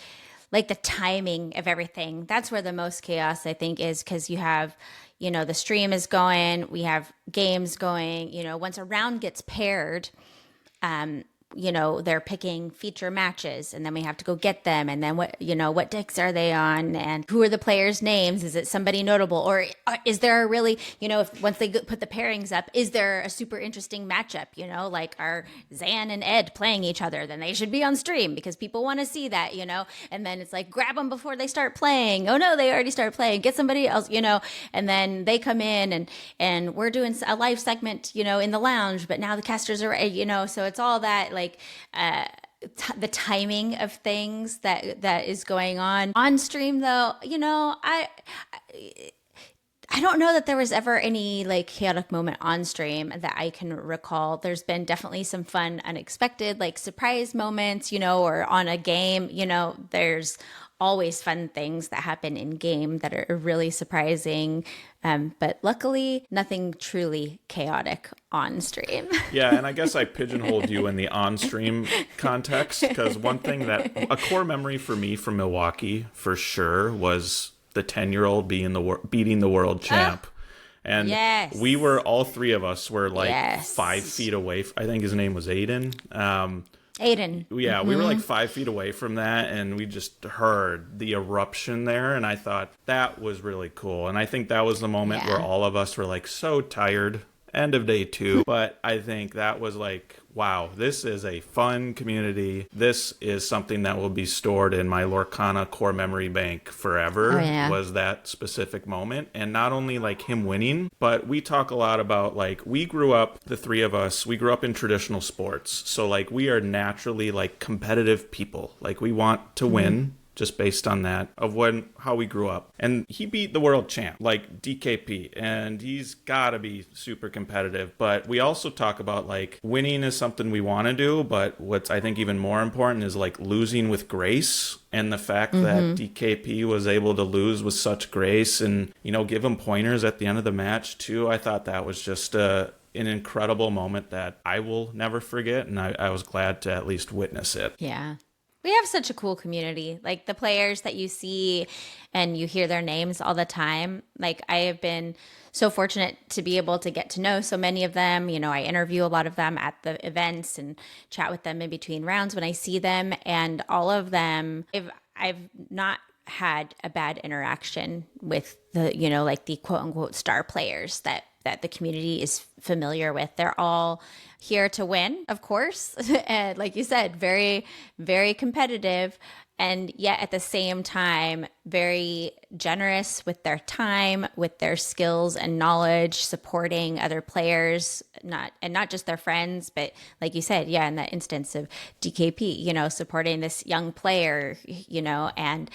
the timing of everything. That's where the most chaos, I think, is, because you have, the stream is going, we have games going, once a round gets paired, they're picking feature matches, and then we have to go get them. And then what decks are they on, and who are the players' names? Is it somebody notable, or is there a really, if once they put the pairings up, is there a super interesting matchup? Like, are Zan and Ed playing each other? Then they should be on stream because people want to see that, and then it's like, grab them before they start playing. Oh no, they already start playing. Get somebody else, and then they come in and we're doing a live segment, in the lounge, but now the casters are, so it's all that, like the timing of things that is going on stream. Though, I don't know that there was ever any like chaotic moment on stream that I can recall. There's been definitely some fun, unexpected, like surprise moments, or on a game, there's always fun things that happen in game that are really surprising. But luckily, nothing truly chaotic on stream. Yeah, and I guess I pigeonholed you in the on-stream context, because one thing that a core memory for me from Milwaukee for sure was the 10-year-old beating the world champ. And yes. We were, all three of us were like 5 feet away. I think his name was Aiden. Aiden. Yeah, we were like 5 feet away from that, and we just heard the eruption there, and I thought that was really cool. And I think that was the moment where all of us were like so tired, end of day 2. But I think that was like, wow, this is a fun community. This is something that will be stored in my Lorcana core memory bank forever. Was that specific moment. And not only like him winning, but we talk a lot about like, we grew up, the three of us, we grew up in traditional sports. So like we are naturally like competitive people. Like we want to win. Just based on that, of how we grew up. And he beat the world champ, like DKP, and he's got to be super competitive. But we also talk about, like, winning is something we want to do, but what's, I think, even more important is, like, losing with grace. And the fact that DKP was able to lose with such grace and, give him pointers at the end of the match, too. I thought that was just an incredible moment that I will never forget, and I was glad to at least witness it. Yeah. We have such a cool community. Like the players that you see and you hear their names all the time. Like I have been so fortunate to be able to get to know so many of them. I interview a lot of them at the events and chat with them in between rounds when I see them. And all of them, I've not had a bad interaction with the, like the quote unquote star players that the community is familiar with. They're all here to win, of course. And like you said, very, very competitive. And yet at the same time, very generous with their time, with their skills and knowledge, supporting other players, not just their friends, but like you said, in that instance of DKP, supporting this young player, and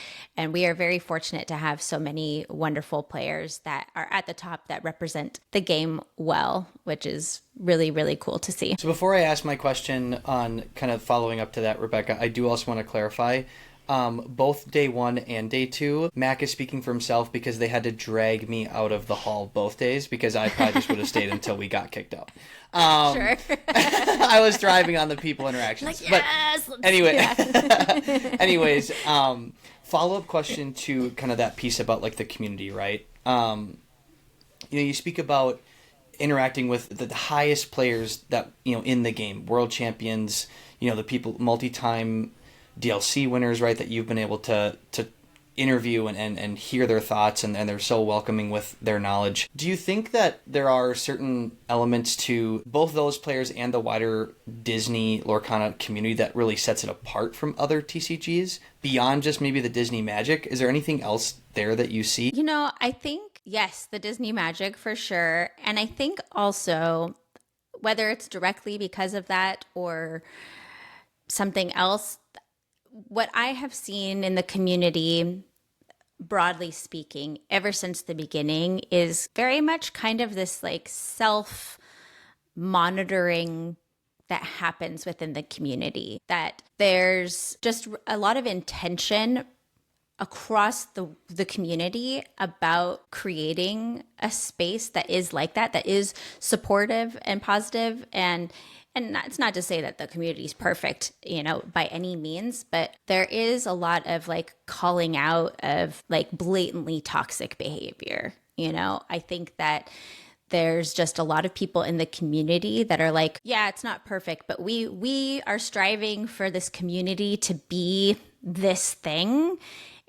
we are very fortunate to have so many wonderful players that are at the top that represent the game well, which is really, really cool to see. So before I ask my question on kind of following up to that, Rebekah, I do also want to clarify. Both day 1 and day 2, Mack is speaking for himself because they had to drag me out of the hall both days because I probably just would have stayed until we got kicked out. Sure. I was driving on the people interactions. Like, yes, but anyway, anyways, follow-up question to kind of that piece about like the community, right? You speak about interacting with the highest players that, in the game, world champions, the people, multi-time DLC winners, right, that you've been able to interview and hear their thoughts, and they're so welcoming with their knowledge. Do you think that there are certain elements to both those players and the wider Disney Lorcana community that really sets it apart from other TCGs beyond just maybe the Disney magic? Is there anything else there that you see? I think, yes, the Disney magic for sure. And I think also, whether it's directly because of that or something else, what I have seen in the community, broadly speaking, ever since the beginning, is very much kind of this like self-monitoring that happens within the community, that there's just a lot of intention across the community about creating a space that is like that is supportive and positive. And it's not to say that the community is perfect, by any means, but there is a lot of like calling out of like blatantly toxic behavior. I think that there's just a lot of people in the community that are like, yeah, it's not perfect, but we are striving for this community to be this thing,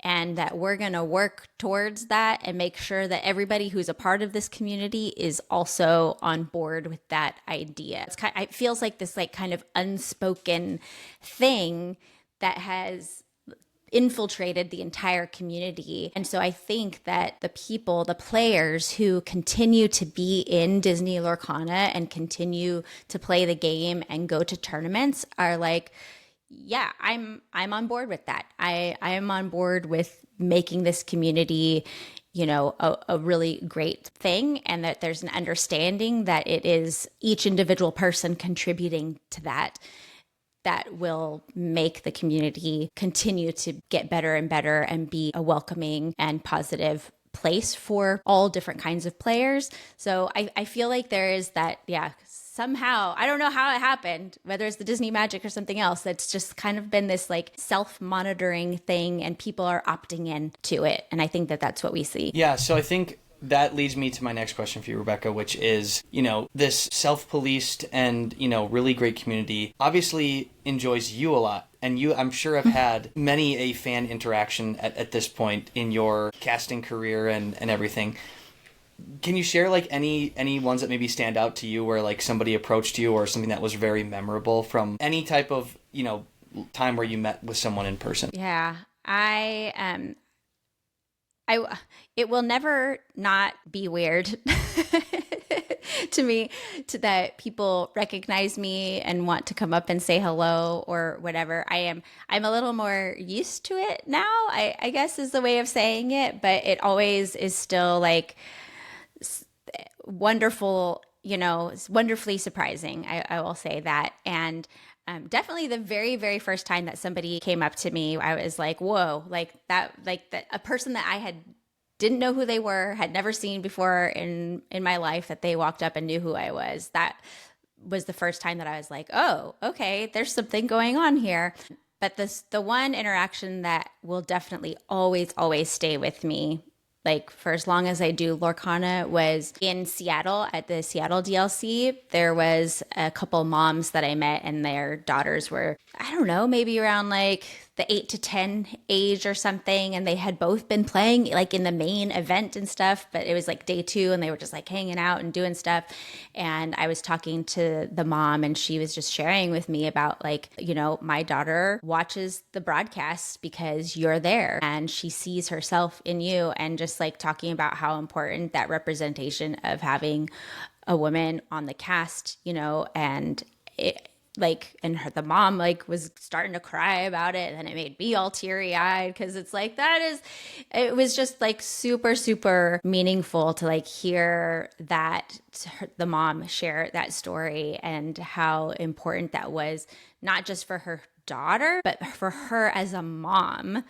and that we're going to work towards that and make sure that everybody who's a part of this community is also on board with that idea. It feels like this like kind of unspoken thing that has infiltrated the entire community. And so I think that the players who continue to be in Disney Lorcana and continue to play the game and go to tournaments are like, yeah, I'm on board with that. I am on board with making this community, a really great thing, and that there's an understanding that it is each individual person contributing to that will make the community continue to get better and better and be a welcoming and positive place for all different kinds of players. So I feel like there is that, somehow, I don't know how it happened, whether it's the Disney magic or something else, that's just kind of been this like self-monitoring thing, and people are opting in to it. And I think that that's what we see. Yeah, so I think that leads me to my next question for you, Rebekah, which is, this self-policed and, really great community obviously enjoys you a lot. And you, I'm sure, have had many a fan interaction at this point in your casting career and everything. Can you share like any ones that maybe stand out to you where like somebody approached you or something that was very memorable from any type of, time where you met with someone in person? Yeah, it will never not be weird to me that people recognize me and want to come up and say hello or whatever. I'm a little more used to it now, I guess is the way of saying it, but it always is still like wonderful, it's wonderfully surprising. I will say that. And definitely the very, very first time that somebody came up to me, I was like, whoa, like that, a person that I didn't know who they were, had never seen before in my life, that they walked up and knew who I was. That was the first time that I was like, oh, okay, there's something going on here. But the one interaction that will definitely always, always stay with me, like for as long as I do Lorcana, was in Seattle at the Seattle DLC. There was a couple moms that I met, and their daughters were, I don't know, maybe around like the 8 to 10 age or something. And they had both been playing like in the main event and stuff, but it was like day 2 and they were just like hanging out and doing stuff. And I was talking to the mom, and she was just sharing with me about like, my daughter watches the broadcasts because you're there and she sees herself in you, and just like talking about how important that representation of having a woman on the cast, and it, like, and the mom like was starting to cry about it, and it made me all teary eyed, because it's like, it was just like super, super meaningful to like hear that the mom share that story, and how important that was, not just for her daughter, but for her as a mom,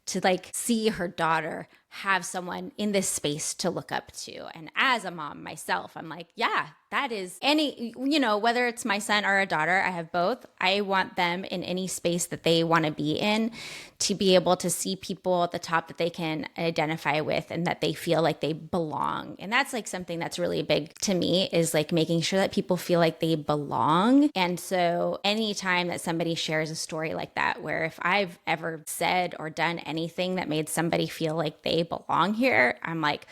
to like see her daughter have someone in this space to look up to. And as a mom myself, I'm like, yeah, that is any, whether it's my son or a daughter, I have both. I want them in any space that they want to be in, to be able to see people at the top that they can identify with and that they feel like they belong. And that's like something that's really big to me, is like making sure that people feel like they belong. And so anytime that somebody shares a story like that, where if I've ever said or done anything that made somebody feel like they belong here, I'm like,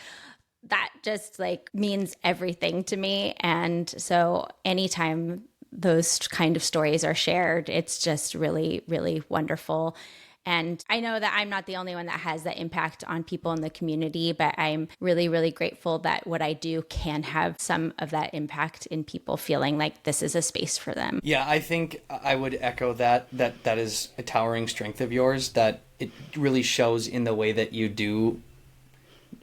that just like means everything to me. And so anytime those kind of stories are shared, it's just really, really wonderful. And I know that I'm not the only one that has that impact on people in the community, but I'm really, really grateful that what I do can have some of that impact in people feeling like this is a space for them. Yeah, I think I would echo that is a towering strength of yours, that it really shows in the way that you do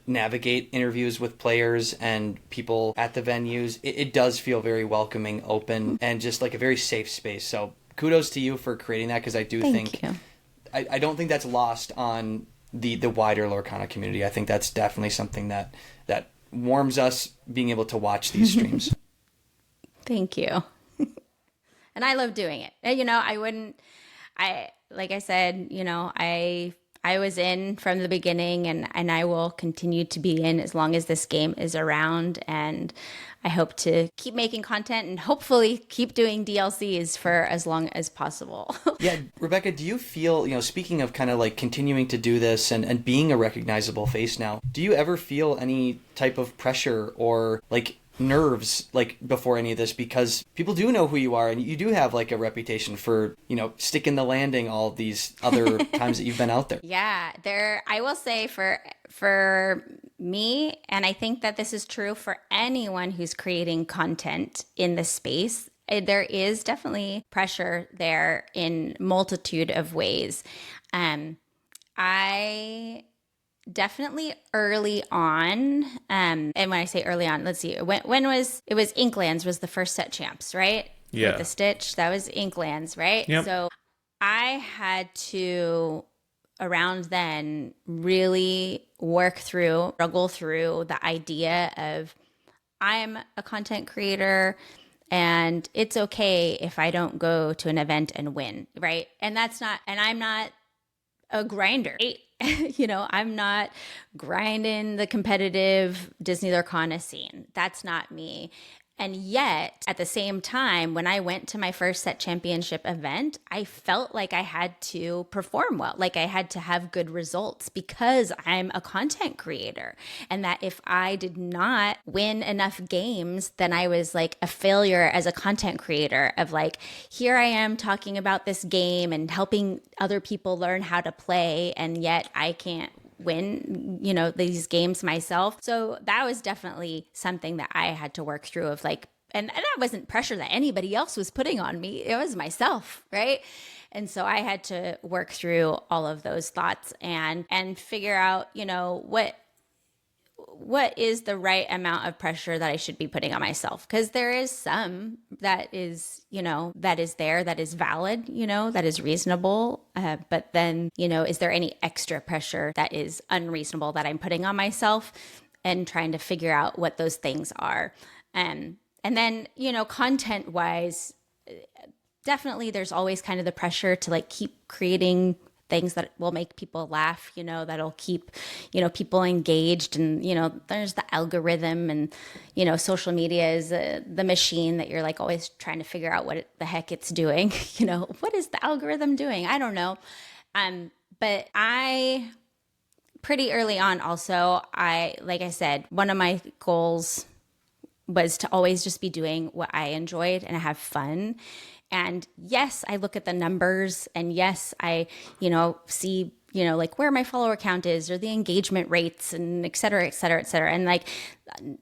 navigate interviews with players and people at the venues. It does feel very welcoming, open, and just like a very safe space. So kudos to you for creating that, because I do think you. I don't think that's lost on the wider Lorcana community. I think that's definitely something that warms us being able to watch these streams. Thank you. And I love doing it. Like I said, I was in from the beginning, and I will continue to be in as long as this game is around. And I hope to keep making content and hopefully keep doing DLCs for as long as possible. Yeah, Rebekah, do you feel, speaking of kind of like continuing to do this and being a recognizable face now, do you ever feel any type of pressure or like nerves like before any of this, because people do know who you are and you do have like a reputation for sticking the landing all these other times that you've been out there? Yeah, I will say for me, and I think that this is true for anyone who's creating content in the space, there is definitely pressure there in multitude of ways. I definitely early on, and when I say early on, let's see, when was Inklands was the first set champs, right? Yeah. With the Stitch, that was Inklands, right? Yep. So I had to, around then, really struggle through the idea of, I'm a content creator and it's okay if I don't go to an event and win, right? And I'm not a grinder. I'm not grinding the competitive Disney Lorcana scene. That's not me. And yet, at the same time, when I went to my first set championship event, I felt like I had to perform well, like I had to have good results because I'm a content creator. And that if I did not win enough games, then I was like a failure as a content creator of like, here I am talking about this game and helping other people learn how to play, and yet I can't win, these games myself. So that was definitely something that I had to work through of like, and that wasn't pressure that anybody else was putting on me. It was myself, right? And so I had to work through all of those thoughts and figure out, what is the right amount of pressure that I should be putting on myself? Because there is some that is, that is there, that is valid, that is reasonable. But then, is there any extra pressure that is unreasonable that I'm putting on myself, and trying to figure out what those things are. And then, content wise, definitely there's always kind of the pressure to like keep creating things that will make people laugh, that'll keep, people engaged. And, there's the algorithm, and, social media is the machine that you're like always trying to figure out what the heck it's doing. What is the algorithm doing? I don't know. But I pretty early on also, like I said, one of my goals was to always just be doing what I enjoyed and have fun. And yes, I look at the numbers, and yes, I, see, like where my follower count is or the engagement rates and et cetera, et cetera, et cetera. And like,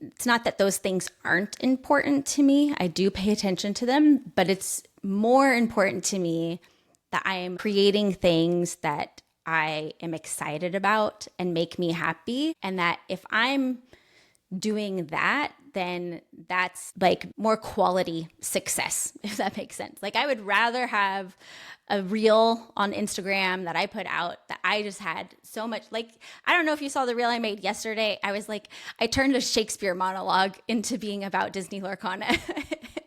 it's not that those things aren't important to me. I do pay attention to them, but it's more important to me that I am creating things that I am excited about and make me happy. And that if I'm doing that, then that's like more quality success, if that makes sense. Like I would rather have a reel on Instagram that I put out that I just had so much, like, I don't know if you saw the reel I made yesterday. I was like, I turned a Shakespeare monologue into being about Disney Lorcana.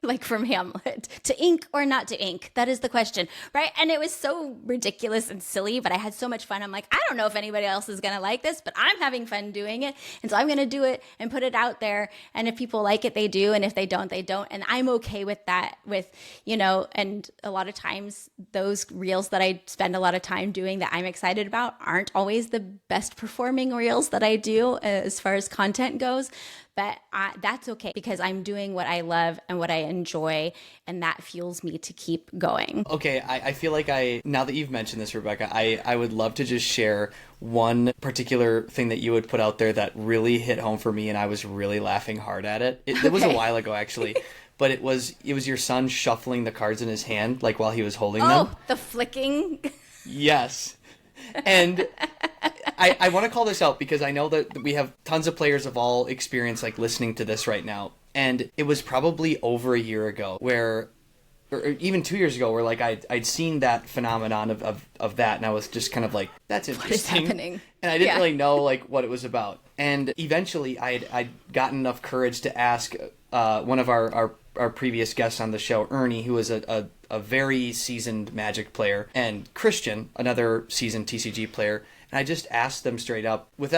Like from Hamlet. To ink or not to ink? That is the question, right? And it was so ridiculous and silly, but I had so much fun. I'm like, I don't know if anybody else is going to like this, but I'm having fun doing it. And so I'm going to do it and put it out there. And if people like it, they do. And if they don't, they don't. And I'm okay with that, and a lot of times those reels that I spend a lot of time doing that I'm excited about aren't always the best performing reels that I do as far as content goes. But that's okay because I'm doing what I love and what I enjoy, and that fuels me to keep going. Okay, I feel like now that you've mentioned this, Rebekah, I would love to just share one particular thing that you would put out there that really hit home for me, and I was really laughing hard at it. It was a while ago, actually. But it was your son shuffling the cards in his hand, like while he was holding them. Oh, the flicking. Yes. And I want to call this out because I know that we have tons of players of all experience like listening to this right now. And it was probably over a year ago or even 2 years ago where like I'd seen that phenomenon of that. And I was just kind of like, that's interesting. What is happening? And I didn't really know like what it was about. And eventually I'd gotten enough courage to ask one of our previous guests on the show, Ernie, who is a very seasoned Magic player, and Christian, another seasoned TCG player. And I just asked them straight up, with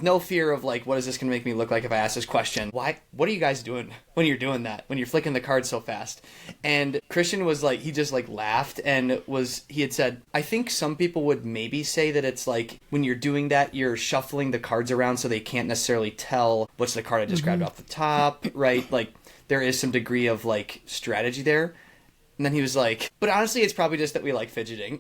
no fear of like, what is this going to make me look like if I ask this question? What are you guys doing when you're doing that? When you're flicking the cards so fast? And Christian was like, he just like laughed and he had said, I think some people would maybe say that it's like when you're doing that, you're shuffling the cards around so they can't necessarily tell what's the card I just grabbed off the top, right? Like there is some degree of like strategy there. And then he was like, but honestly, it's probably just that we like fidgeting.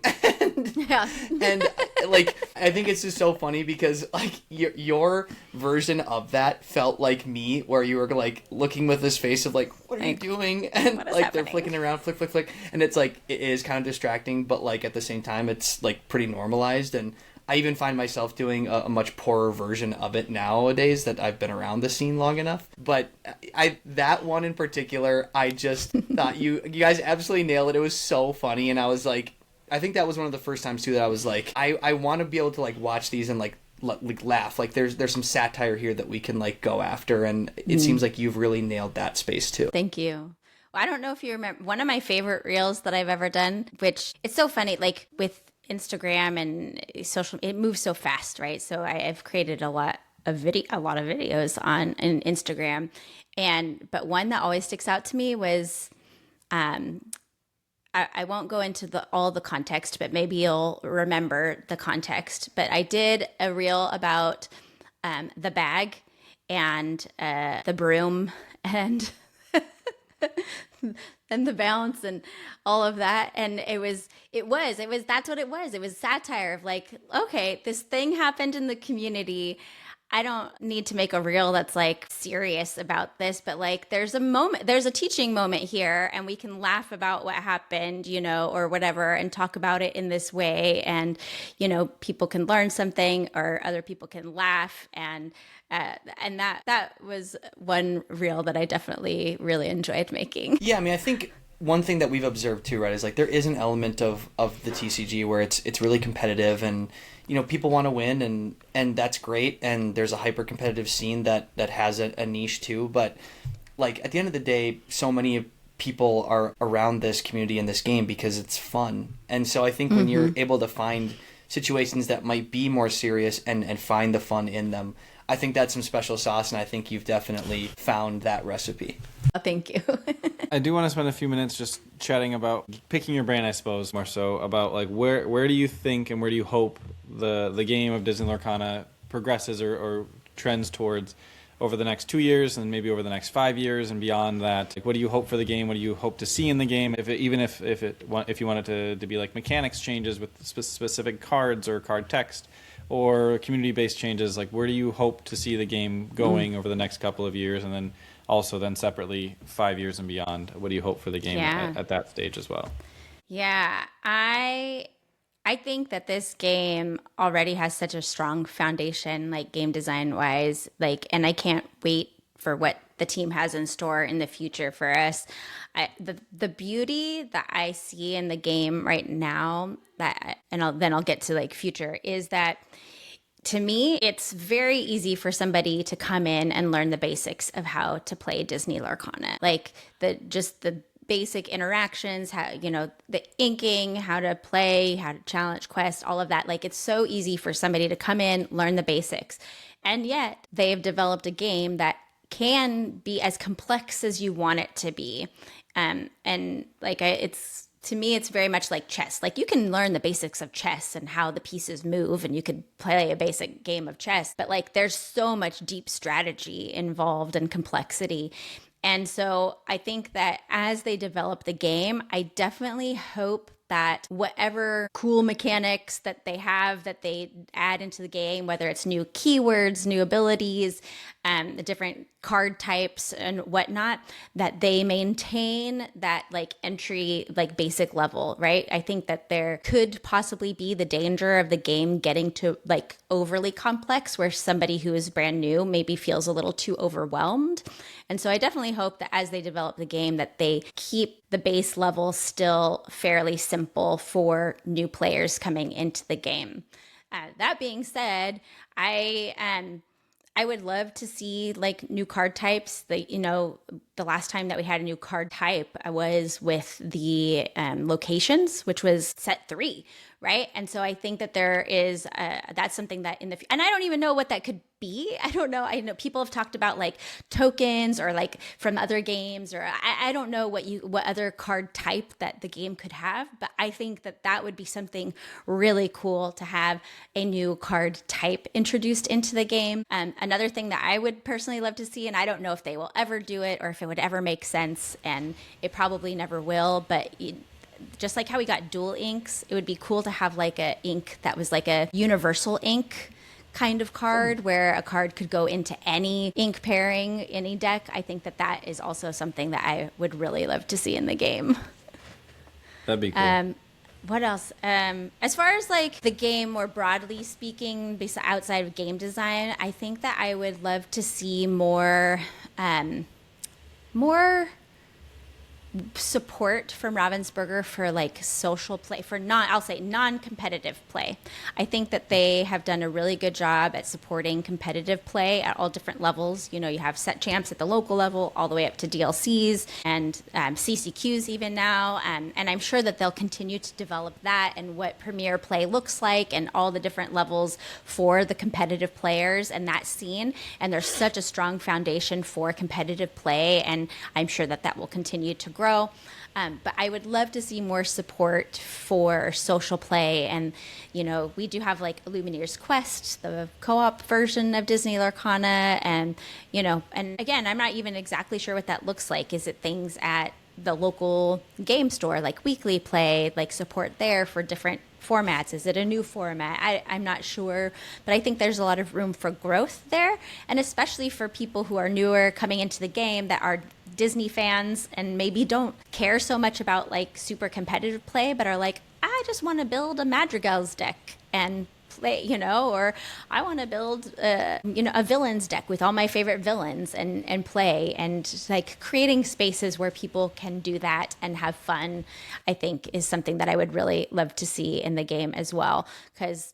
And like, I think it's just so funny because like your version of that felt like me, where you were like looking with this face of like, what are you doing? And like happening? They're flicking around, flick, flick, flick. And it's like, it is kind of distracting, but like at the same time, it's like pretty normalized. And I even find myself doing a much poorer version of it nowadays that I've been around the scene long enough. But that one in particular, I just thought you guys absolutely nailed it. It was so funny. And I was like, I think that was one of the first times too that I was like, I want to be able to like watch these and like laugh. Like there's some satire here that we can like go after. And it seems like you've really nailed that space too. Thank you. Well, I don't know if you remember one of my favorite reels that I've ever done, which it's so funny, like with Instagram and social, it moves so fast, right? So I've created a lot of videos on Instagram, but one that always sticks out to me was, I won't go into all the context, but maybe you'll remember the context. But I did a reel about the bag and the broom and and the bounce and all of that. And that's what it was. It was satire of like, okay, this thing happened in the community. I don't need to make a reel that's like serious about this, but like there's a teaching moment here and we can laugh about what happened, or whatever, and talk about it in this way. And, people can learn something or other people can laugh. And that was one reel that I definitely really enjoyed making. Yeah, I mean, I think one thing that we've observed too, right, is like there is an element of the TCG where it's really competitive and people want to win and that's great, and there's a hyper competitive scene that has a niche too, but like at the end of the day, so many people are around this community and this game because it's fun. And so I think when you're able to find situations that might be more serious and find the fun in them, I think that's some special sauce, and I think you've definitely found that recipe. Oh, thank you. I do want to spend a few minutes just chatting about picking your brain, I suppose, more so about like where do you think and where do you hope the game of Disney Lorcana progresses or trends towards over the next 2 years and maybe over the next 5 years and beyond that. Like, what do you hope for the game? What do you hope to see in the game? If you want it to be like mechanics changes with specific cards or card text, or community-based changes, like where do you hope to see the game going over the next couple of years? And then also then separately 5 years and beyond, what do you hope for the game at that stage as well? Yeah, I I think that this game already has such a strong foundation, like game design wise, and I can't wait for what the team has in store in the future for us. The beauty that I see in the game right now, then I'll get to like future, is that to me, it's very easy for somebody to come in and learn the basics of how to play Disney Lorcana, like the basic interactions, how, the inking, how to play, how to challenge quests, all of that. Like, it's so easy for somebody to come in, learn the basics. And yet they've developed a game that can be as complex as you want it to be. And like, to me, it's very much like chess. Like, you can learn the basics of chess and how the pieces move, and you could play a basic game of chess, but like, there's so much deep strategy involved and complexity. And so I think that as they develop the game, I definitely hope that whatever cool mechanics that they have that they add into the game, whether it's new keywords, new abilities, the different card types and whatnot, that they maintain that like entry, like basic level, right? I think that there could possibly be the danger of the game getting to like overly complex, where somebody who is brand new maybe feels a little too overwhelmed. And so I definitely hope that as they develop the game, that they keep the base level still fairly simple for new players coming into the game. That being said, I would love to see like new card types. The last time that we had a new card type was with the locations, which was set 3, right? And so I think that there is that's something that and I don't even know what that could be. I don't know. I know people have talked about like tokens or like from other games, or I don't know what other card type that the game could have, but I think that would be something really cool to have a new card type introduced into the game. Another thing that I would personally love to see, and I don't know if they will ever do it or if it would ever make sense, and it probably never will, but just like how we got dual inks, it would be cool to have like a ink that was like a universal ink kind of card, where a card could go into any ink pairing, any deck. I think that is also something that I would really love to see in the game. That'd be cool. What else? As far as like the game more broadly speaking, outside of game design, I think that I would love to see more support from Ravensburger for like social play, for non-competitive play. I think that they have done a really good job at supporting competitive play at all different levels. You have set champs at the local level all the way up to DLCs and CCQs even now. And I'm sure that they'll continue to develop that and what premier play looks like and all the different levels for the competitive players and that scene. And there's such a strong foundation for competitive play, and I'm sure that will continue to grow. But I would love to see more support for social play. And, we do have like Illumineer's Quest, the co-op version of Disney Lorcana. And, and again, I'm not even exactly sure what that looks like. Is it things at the local game store, like weekly play, like support there for different formats? Is it a new format? I'm not sure, but I think there's a lot of room for growth there. And especially for people who are newer coming into the game that are Disney fans and maybe don't care so much about like super competitive play, but are like, I just want to build a Madrigal's deck and play, or I want to build, a villains deck with all my favorite villains and play, and like creating spaces where people can do that and have fun, I think is something that I would really love to see in the game as well. Because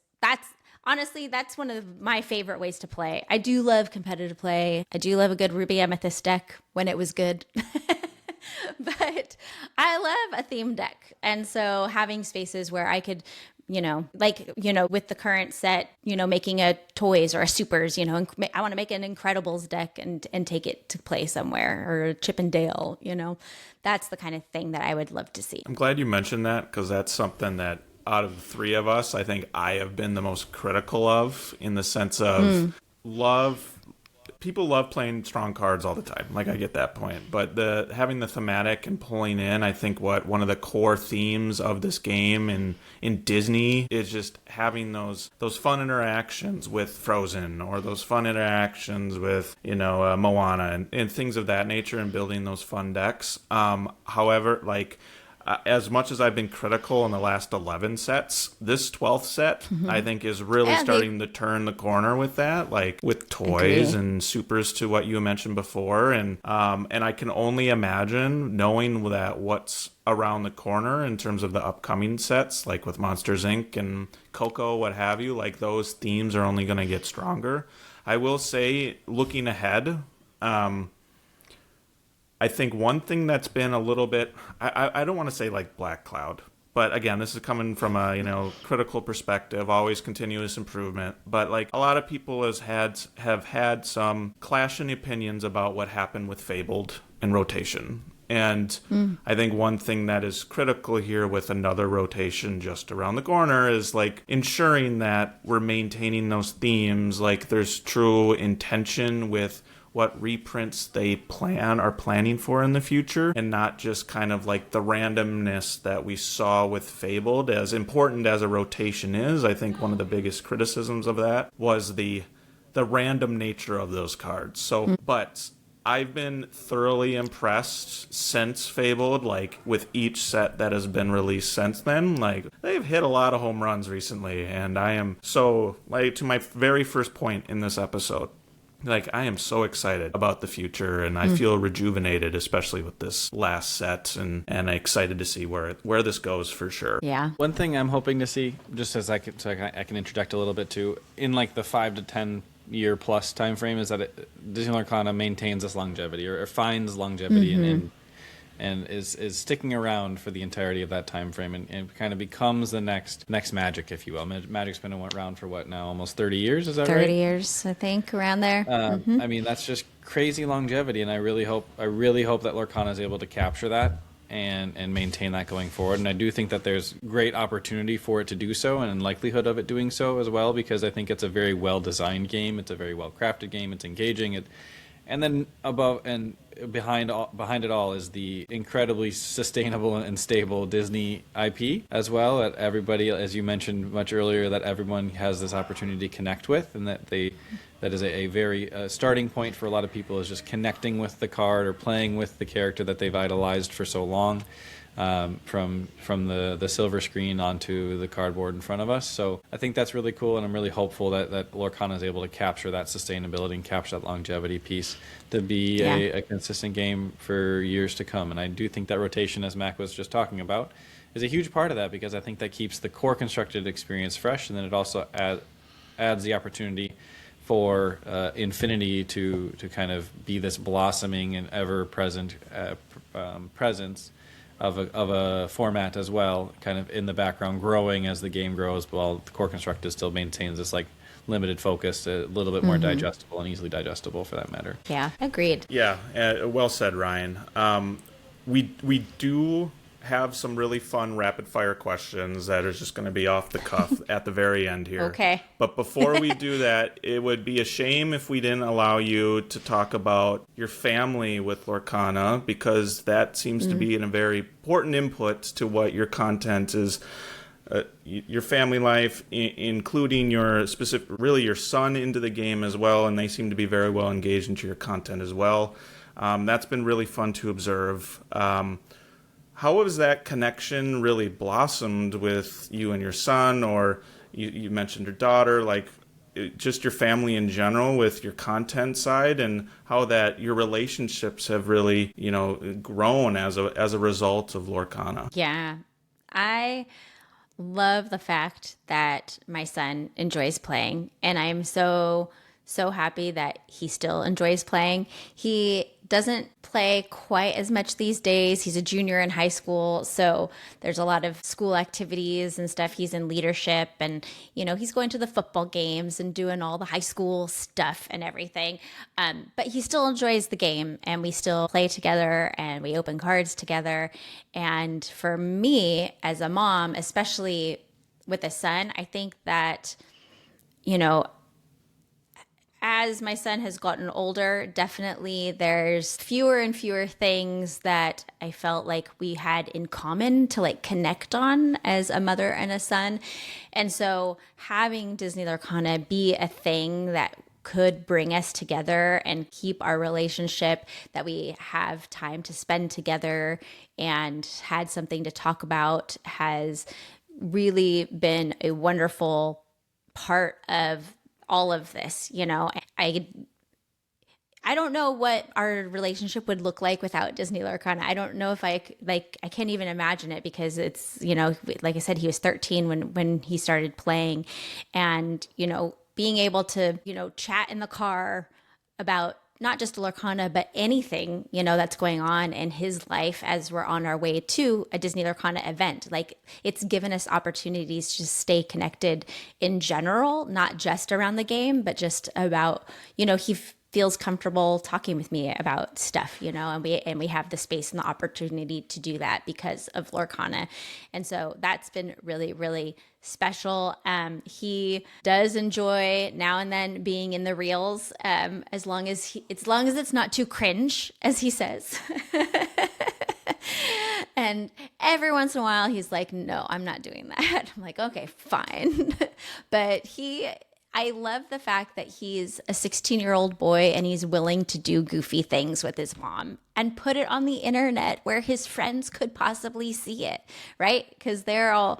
honestly, that's one of my favorite ways to play. I do love competitive play. I do love a good Ruby Amethyst deck when it was good. But I love a theme deck. And so having spaces where I could, with the current set, making a toys or a supers, I want to make an Incredibles deck and take it to play somewhere, or a Chip and Dale, that's the kind of thing that I would love to see. I'm glad you mentioned that, because that's something that out of the three of us, I think I have been the most critical of, in the sense of people love playing strong cards all the time. Like, I get that point, but having the thematic and pulling in, I think one of the core themes of this game in Disney is just having those fun interactions with Frozen, or those fun interactions with Moana and things of that nature, and building those fun decks. However, like, as much as I've been critical in the last 11 sets, this 12th set, I think, is really starting to turn the corner with that, like with toys and supers to what you mentioned before. And I can only imagine, knowing that what's around the corner in terms of the upcoming sets, like with Monsters Inc. and Coco, what have you, like those themes are only going to get stronger. I will say, looking ahead, I think one thing that's been a little bit, I don't want to say like Black Cloud, but again, this is coming from a, critical perspective, always continuous improvement. But like a lot of people have had some clashing opinions about what happened with Fabled and rotation. And I think one thing that is critical here with another rotation just around the corner is like ensuring that we're maintaining those themes, like there's true intention with what reprints they are planning for in the future, and not just kind of like the randomness that we saw with Fabled. As important as a rotation is, I think one of the biggest criticisms of that was the random nature of those cards. So, but I've been thoroughly impressed since Fabled, like with each set that has been released since then. Like they've hit a lot of home runs recently, and I am so, like, to my very first point in this episode, like, I am so excited about the future, and I feel rejuvenated, especially with this last set, and excited to see where this goes for sure. Yeah. One thing I'm hoping to see, just as I can interject a little bit too, in like the 5 to 10 year plus time frame, is that Disney Lorcana maintains this longevity or finds longevity and is sticking around for the entirety of that time frame and kind of becomes the next Magic, if you will. Magic's been around for what now, almost 30 years, is that 30 right? 30 years, I think, around there. I mean, that's just crazy longevity, and I really hope that Lorcana is able to capture that and maintain that going forward. And I do think that there's great opportunity for it to do so, and likelihood of it doing so as well, because I think it's a very well-designed game. It's a very well-crafted game. It's engaging. And then above and behind it all is the incredibly sustainable and stable Disney IP as well, that everybody, as you mentioned much earlier, that everyone has this opportunity to connect with, and that is a very starting point for a lot of people, is just connecting with the card or playing with the character that they've idolized for so long. From the silver screen onto the cardboard in front of us. So I think that's really cool, and I'm really hopeful that Lorcana is able to capture that sustainability and capture that longevity piece to be a consistent game for years to come. And I do think that rotation, as Mack was just talking about, is a huge part of that, because I think that keeps the core constructed experience fresh, and then it also adds the opportunity for Infinity to kind of be this blossoming and ever-present presence of a format as well, kind of in the background, growing as the game grows, while the core constructed still maintains this like limited focus, a little bit more digestible and easily digestible for that matter. Yeah, agreed. Yeah, well said, Ryan. We do have some really fun rapid fire questions that are just going to be off the cuff at the very end here. Okay. But before we do that, it would be a shame if we didn't allow you to talk about your family with Lorcana, because that seems to be a very important input to what your content is. Your family life, including your son into the game as well, and they seem to be very well engaged into your content as well. That's been really fun to observe. How has that connection really blossomed with you and your son, or you mentioned your daughter, like just your family in general with your content side, and how that your relationships have really, grown as a result of Lorcana? Yeah. I love the fact that my son enjoys playing, and I'm so happy that he still enjoys playing. He doesn't play quite as much these days. He's a junior in high school, so there's a lot of school activities and stuff. He's in leadership, and he's going to the football games and doing all the high school stuff and everything. But he still enjoys the game, and we still play together, and we open cards together. And for me as a mom, especially with a son, I think that as my son has gotten older, definitely there's fewer and fewer things that I felt like we had in common to like connect on as a mother and a son. And so having Disney Lorcana be a thing that could bring us together and keep our relationship, that we have time to spend together and had something to talk about, has really been a wonderful part of all of this. I don't know what our relationship would look like without Disney Lorcana. I don't know if I can't even imagine it, because it's, like I said, he was 13 when he started playing, and, being able to, chat in the car about not just Lorcana, but anything, that's going on in his life as we're on our way to a Disney Lorcana event. Like, it's given us opportunities to stay connected in general, not just around the game, but just about, he feels comfortable talking with me about stuff, and we have the space and the opportunity to do that because of Lorcana. And so that's been really, really special. He does enjoy now and then being in the reels, as long as it's not too cringe, as he says. And every once in a while he's like, no, I'm not doing that. I'm like, okay, fine. But I love the fact that he's a 16-year-old boy and he's willing to do goofy things with his mom and put it on the internet where his friends could possibly see it, right? Because they're all,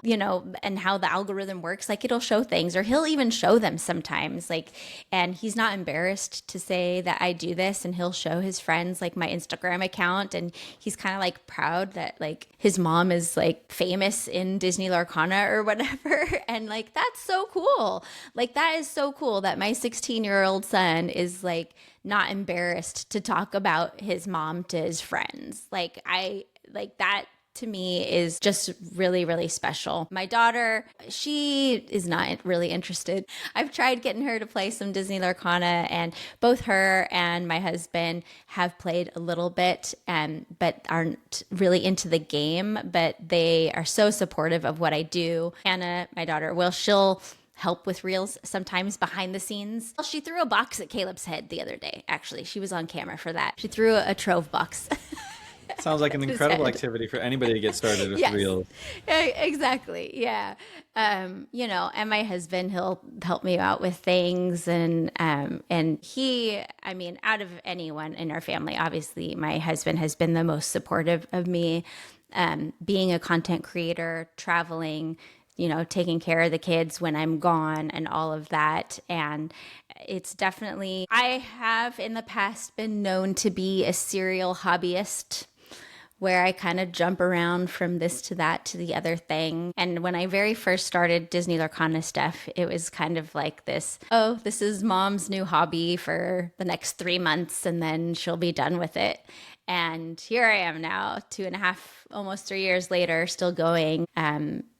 and how the algorithm works, like, it'll show things, or he'll even show them sometimes, like, and he's not embarrassed to say that I do this, and he'll show his friends, like, my Instagram account, and he's kind of like proud that, like, his mom is, like, famous in Disney Lorcana or whatever. And, like, that's so cool. Like, that is so cool that my 16-year-old son is, like, not embarrassed to talk about his mom to his friends. Like, that to me is just really, really special. My daughter, she is not really interested. I've tried getting her to play some Disney Lorcana, and both her and my husband have played a little bit, but aren't really into the game, but they are so supportive of what I do. Hannah, my daughter, she'll help with reels sometimes behind the scenes. She threw a box at Caleb's head the other day. Actually, she was on camera for that. She threw a trove box. Sounds like an incredible activity for anybody to get started with reels. Exactly. Yeah. And my husband, he'll help me out with things. And he, out of anyone in our family, obviously my husband has been the most supportive of me, being a content creator, traveling, taking care of the kids when I'm gone and all of that. And it's definitely, I have in the past been known to be a serial hobbyist, where I kind of jump around from this to that to the other thing. And when I very first started Disney Lorcana stuff, it was kind of like this is mom's new hobby for the next 3 months, and then she'll be done with it. And here I am now, 2.5, almost 3 years later, still going.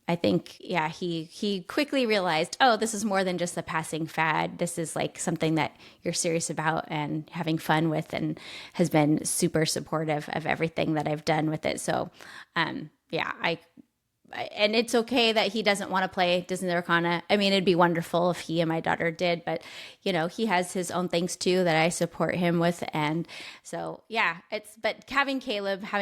I think, he quickly realized, this is more than just a passing fad. This is like something that you're serious about and having fun with, and has been super supportive of everything that I've done with it. So, and it's okay that he doesn't want to play Disney Lorcana. It'd be wonderful if he and my daughter did, but he has his own things too that I support him with. And so, but having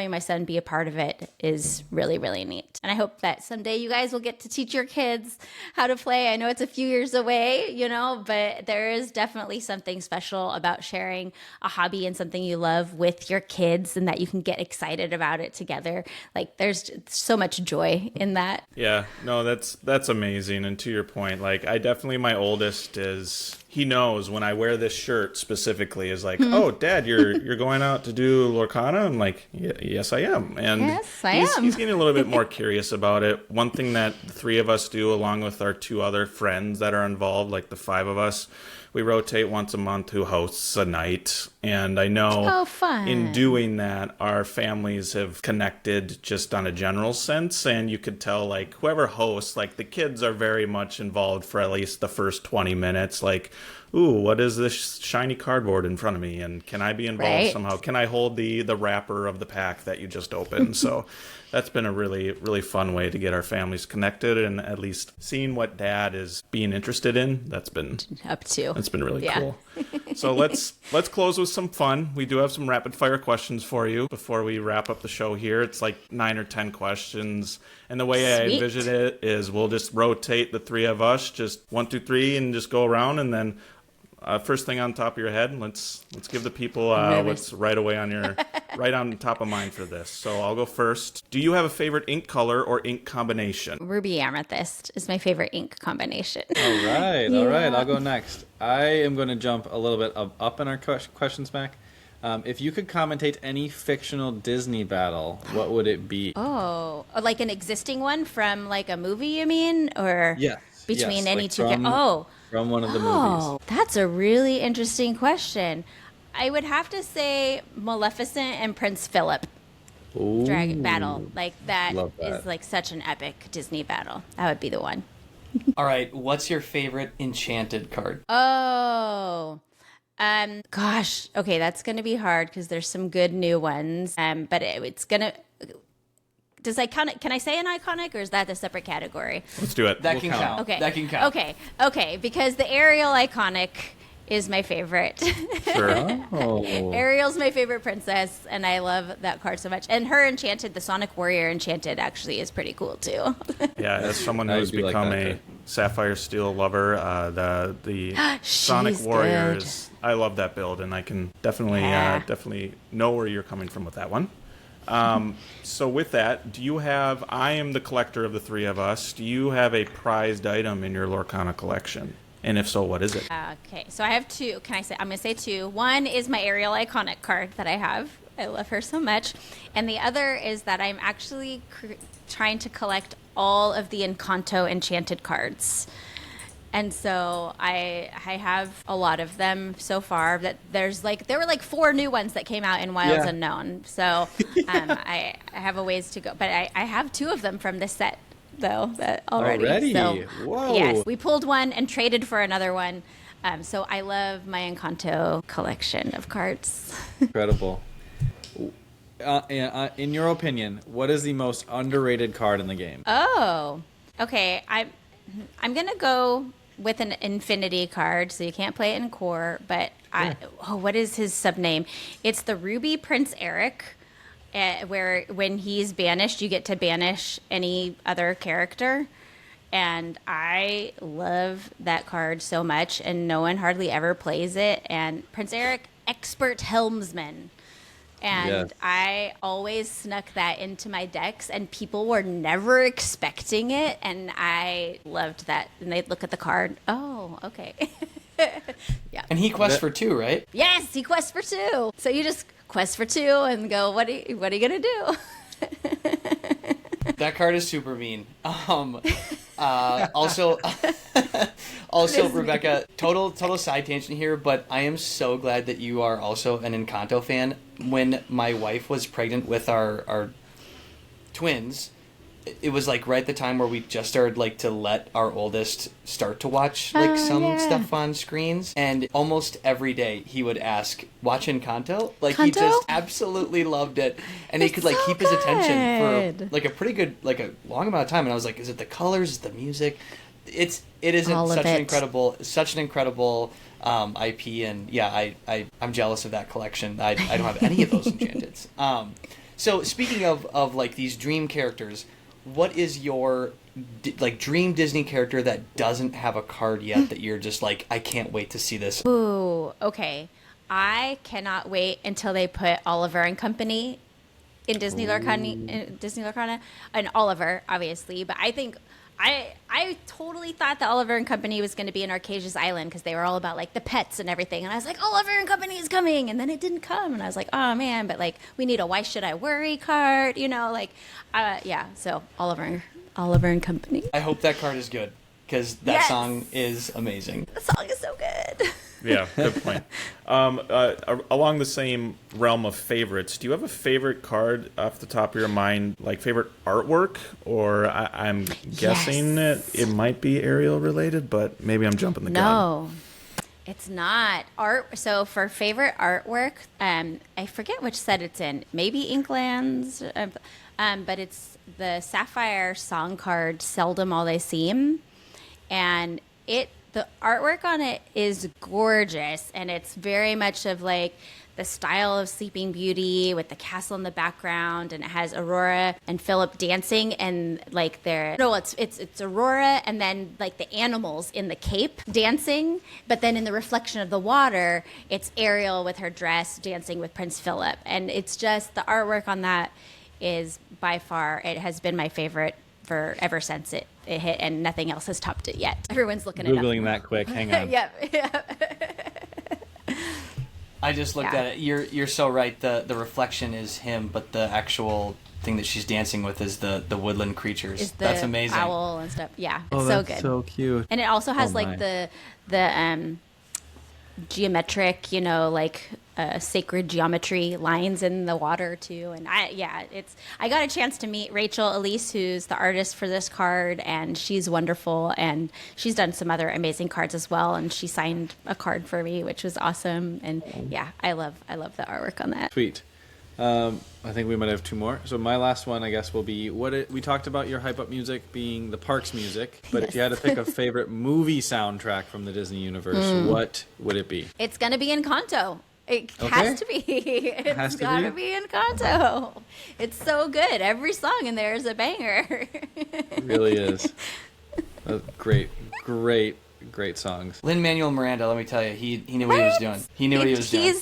my son be a part of it is really, really neat. And I hope that someday you guys will get to teach your kids how to play. I know it's a few years away, but there is definitely something special about sharing a hobby and something you love with your kids, and that you can get excited about it together. Like, there's so much joy in that. Yeah, no, that's amazing. And to your point, like, my oldest he knows when I wear this shirt specifically is like, oh, Dad, you're going out to do Lorcana? I'm like, yes, I am. And yes, I am. He's getting a little bit more curious about it. One thing that the three of us do, along with our 2 other friends that are involved, like the 5 of us, we rotate once a month who hosts a night. And I know in doing that, our families have connected just on a general sense. And you could tell, like, whoever hosts, like, the kids are very much involved for at least the first 20 minutes. Like, ooh, what is this shiny cardboard in front of me? And can I be involved somehow? Can I hold the wrapper of the pack that you just opened? So that's been a really, really fun way to get our families connected, and at least seeing what Dad is being interested in. That's been up to. That's been really cool. So let's close with some fun. We do have some rapid fire questions for you before we wrap up the show here. It's like 9 or 10 questions. And the way I envision it is we'll just rotate the 3 of us, just 1, 2, 3, and just go around, and then first thing on top of your head, let's give the people what's right away on your right on top of mind for this. So I'll go first. Do you have a favorite ink color or ink combination? Ruby Amethyst is my favorite ink combination. All right, Yeah. all right. I'll go next. I am going to jump a little bit up in our questions, Mac. If you could commentate any fictional Disney battle, what would it be? Oh, like an existing one from like a movie, you mean? Or Yes. between yes, any like two? From one of the Oh, movies. that's a really interesting question. I would have to say Maleficent and Prince Philip Ooh. dragon battle. Like that Love that. is like such an epic Disney battle. That would be the one. All right, what's your favorite enchanted card? Oh, gosh. Okay, that's gonna be hard because there's some good new ones. But it's gonna. Does iconic? Can I say an iconic, or is that a separate category? Let's do it. That We'll can count. count. Okay. That can count. Okay. Because the Ariel iconic is my favorite. Sure. Oh. Ariel's my favorite princess, and I love that card so much. And her Enchanted, the Sonic Warrior Enchanted, actually is pretty cool too. Yeah, as someone I who's do like become that a card. Sapphire Steel lover, the Sonic She's Warriors, I love that build, and I can definitely Yeah. definitely know where you're coming from with that one. So with that, I am the collector of the three of us. Do you have a prized item in your Lorcana collection? And if so, what is it? Okay, so I have two. I'm going to say two. One is my Ariel iconic card that I have. I love her so much. And the other is that I'm actually trying to collect all of the Encanto enchanted cards. And so I have a lot of them so far. That there were like 4 new ones that came out in Wilds Yeah. Unknown. So I have a ways to go. But I have 2 of them from this set though already. So, Whoa. yes, we pulled one and traded for another one. So I love my Encanto collection of cards. Incredible. In your opinion, what is the most underrated card in the game? Oh, okay. I'm gonna go with an Infinity card, so you can't play it in Core. But what is his subname? It's the Ruby Prince Eric, where when he's banished, you get to banish any other character. And I love that card so much, and no one hardly ever plays it. And Prince Eric, expert helmsman. And Yes. I always snuck that into my decks, and people were never expecting it. And I loved that. And they'd look at the card. Oh, okay. Yeah. And he quests for 2, right? Yes, he quests for 2. So you just quest for 2 and go, what are you gonna do? That card is super mean. Also, Rebecca, total side tangent here, but I am so glad that you are also an Encanto fan. When my wife was pregnant with our twins, it was like right at the time where we just started like to let our oldest start to watch like some stuff on screens, and almost every day he would ask, "Watch Encanto?" Like he Encanto? just absolutely loved it, and he It's could like so keep his attention good. for like a pretty good like a long amount of time. And I was like, "Is it the colors? Is it the music?" It is All of such it. an incredible IP, and yeah, I'm jealous of that collection. I don't have any of those enchanteds. So speaking of like these dream characters, what is your like dream Disney character that doesn't have a card yet that you're just like, I can't wait to see this? Ooh, okay. I cannot wait until they put Oliver and Company in Disney Lorcana, and Oliver, obviously. But I think I totally thought that Oliver and Company was going to be in Arcasia's Island because they were all about like the pets and everything. And I was like, Oliver and Company is coming, and then it didn't come, and I was like, oh man. But like, we need a Why Should I Worry card, yeah. So Oliver and Company. I hope that card is good because that Yes! song is amazing. The song is so good. Yeah, good point. Along the same realm of favorites, do you have a favorite card off the top of your mind, like favorite artwork? Or I'm guessing it might be Ariel related, but maybe I'm jumping the gun. No, it's not art. So for favorite artwork, I forget which set it's in. Maybe Inklands, but it's the Sapphire song card, "Seldom All They Seem," and The artwork on it is gorgeous, and it's very much of like the style of Sleeping Beauty with the castle in the background, and it has Aurora and Philip dancing, and like it's Aurora and then like the animals in the cape dancing, but then in the reflection of the water, it's Ariel with her dress dancing with Prince Philip, and it's just the artwork on that is by far, it has been my favorite for ever since it hit, and nothing else has topped it yet. Everyone's looking it up. Googling that quick. Hang on. Yep. I just looked at it. You're so right. The reflection is him, but the actual thing that she's dancing with is the woodland creatures. Is the that's amazing. owl and stuff. Yeah, it's Oh, so that's good. so cute. And it also has Oh, like my. the geometric, like sacred geometry lines in the water too. And I got a chance to meet Rachel Elise, who's the artist for this card, and she's wonderful, and she's done some other amazing cards as well, and she signed a card for me, which was awesome. And yeah, I love the artwork on that. Sweet. I think we might have two more. So my last one, I guess, will be we talked about your hype up music being the parks music, but if you had to pick a favorite movie soundtrack from the Disney universe, what would it be? It's gonna be Encanto. It has to be. It's gotta be Encanto. It's so good. Every song in there is a banger. It really is. Great songs. Lin-Manuel Miranda, let me tell you, he knew what he was doing. He knew what he was doing.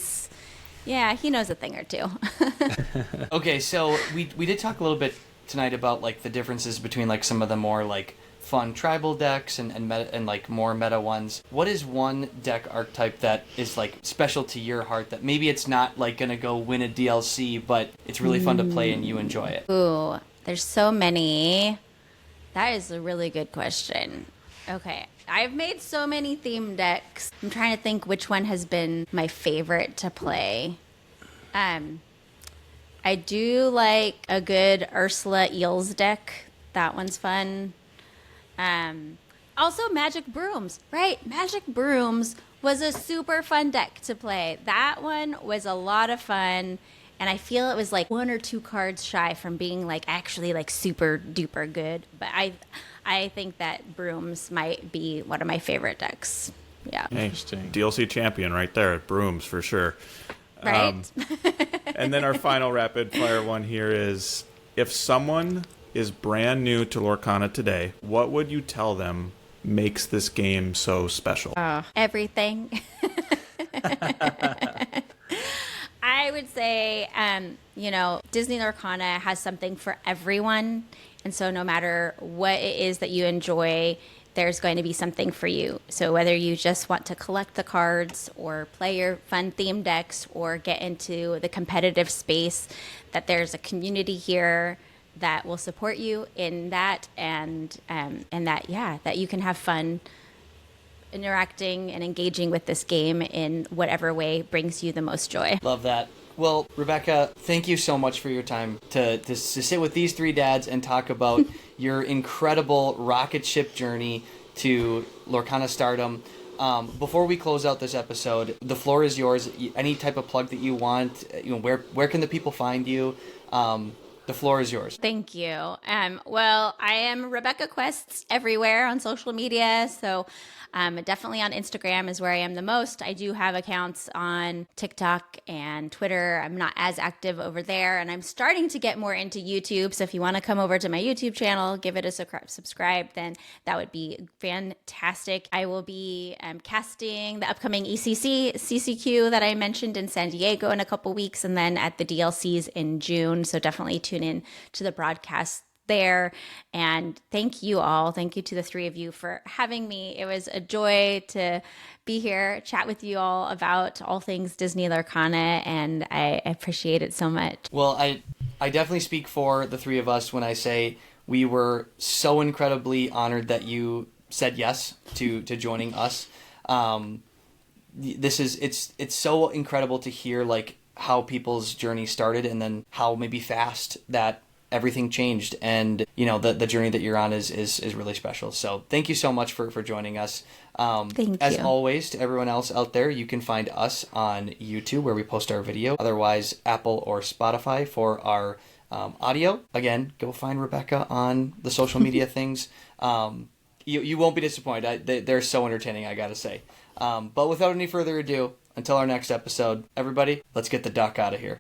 Yeah, he knows a thing or two. Okay, so we did talk a little bit tonight about like the differences between like some of the more like fun tribal decks and like more meta ones. What is one deck archetype that is like special to your heart that maybe it's not like gonna go win a DLC, but it's really fun to play and you enjoy it? Ooh, there's so many. That is a really good question. Okay, I've made so many theme decks. I'm trying to think which one has been my favorite to play. I do like a good Ursula Eels deck. That one's fun. Also Magic Brooms, right? Magic Brooms was a super fun deck to play. That one was a lot of fun, and I feel it was like 1 or 2 cards shy from being like actually like super duper good. But I think that Brooms might be one of my favorite decks. Yeah. Interesting. DLC champion right there at Brooms for sure. Right? And then our final rapid fire one here is, if someone is brand new to Lorcana today, what would you tell them makes this game so special? Everything. I would say, Disney Lorcana has something for everyone. And so no matter what it is that you enjoy, there's going to be something for you. So whether you just want to collect the cards or play your fun theme decks or get into the competitive space, that there's a community here that will support you in that, and that you can have fun interacting and engaging with this game in whatever way brings you the most joy. Love that. Well, Rebekah, thank you so much for your time to sit with these 3 dads and talk about your incredible rocket ship journey to Lorcana stardom. Before we close out this episode, the floor is yours. Any type of plug that you want, where can the people find you? The floor is yours. Thank you. Well, I am Rebekah Quests everywhere on social media, so definitely on Instagram is where I am the most. I do have accounts on TikTok and Twitter. I'm not as active over there, and I'm starting to get more into YouTube. So if you want to come over to my YouTube channel, give it a subscribe, then that would be fantastic. I will be casting the upcoming CCQ that I mentioned in San Diego in a couple weeks, and then at the DLCs in June. So definitely tune in to the broadcast there. And thank you all. Thank you to the 3 of you for having me. It was a joy to be here, chat with you all about all things Disney Lorcana, and I appreciate it so much. Well, I definitely speak for the 3 of us when I say we were so incredibly honored that you said yes to joining us. It's so incredible to hear like how people's journey started, and then how maybe fast that everything changed, and the journey that you're on is really special. So thank you so much for joining us. Thank you. As always, to everyone else out there, you can find us on YouTube where we post our video, otherwise Apple or Spotify for our audio. Again, go find Rebekah on the social media things. You won't be disappointed. They're so entertaining, I gotta say. But without any further ado, until our next episode, everybody, let's get the duck out of here.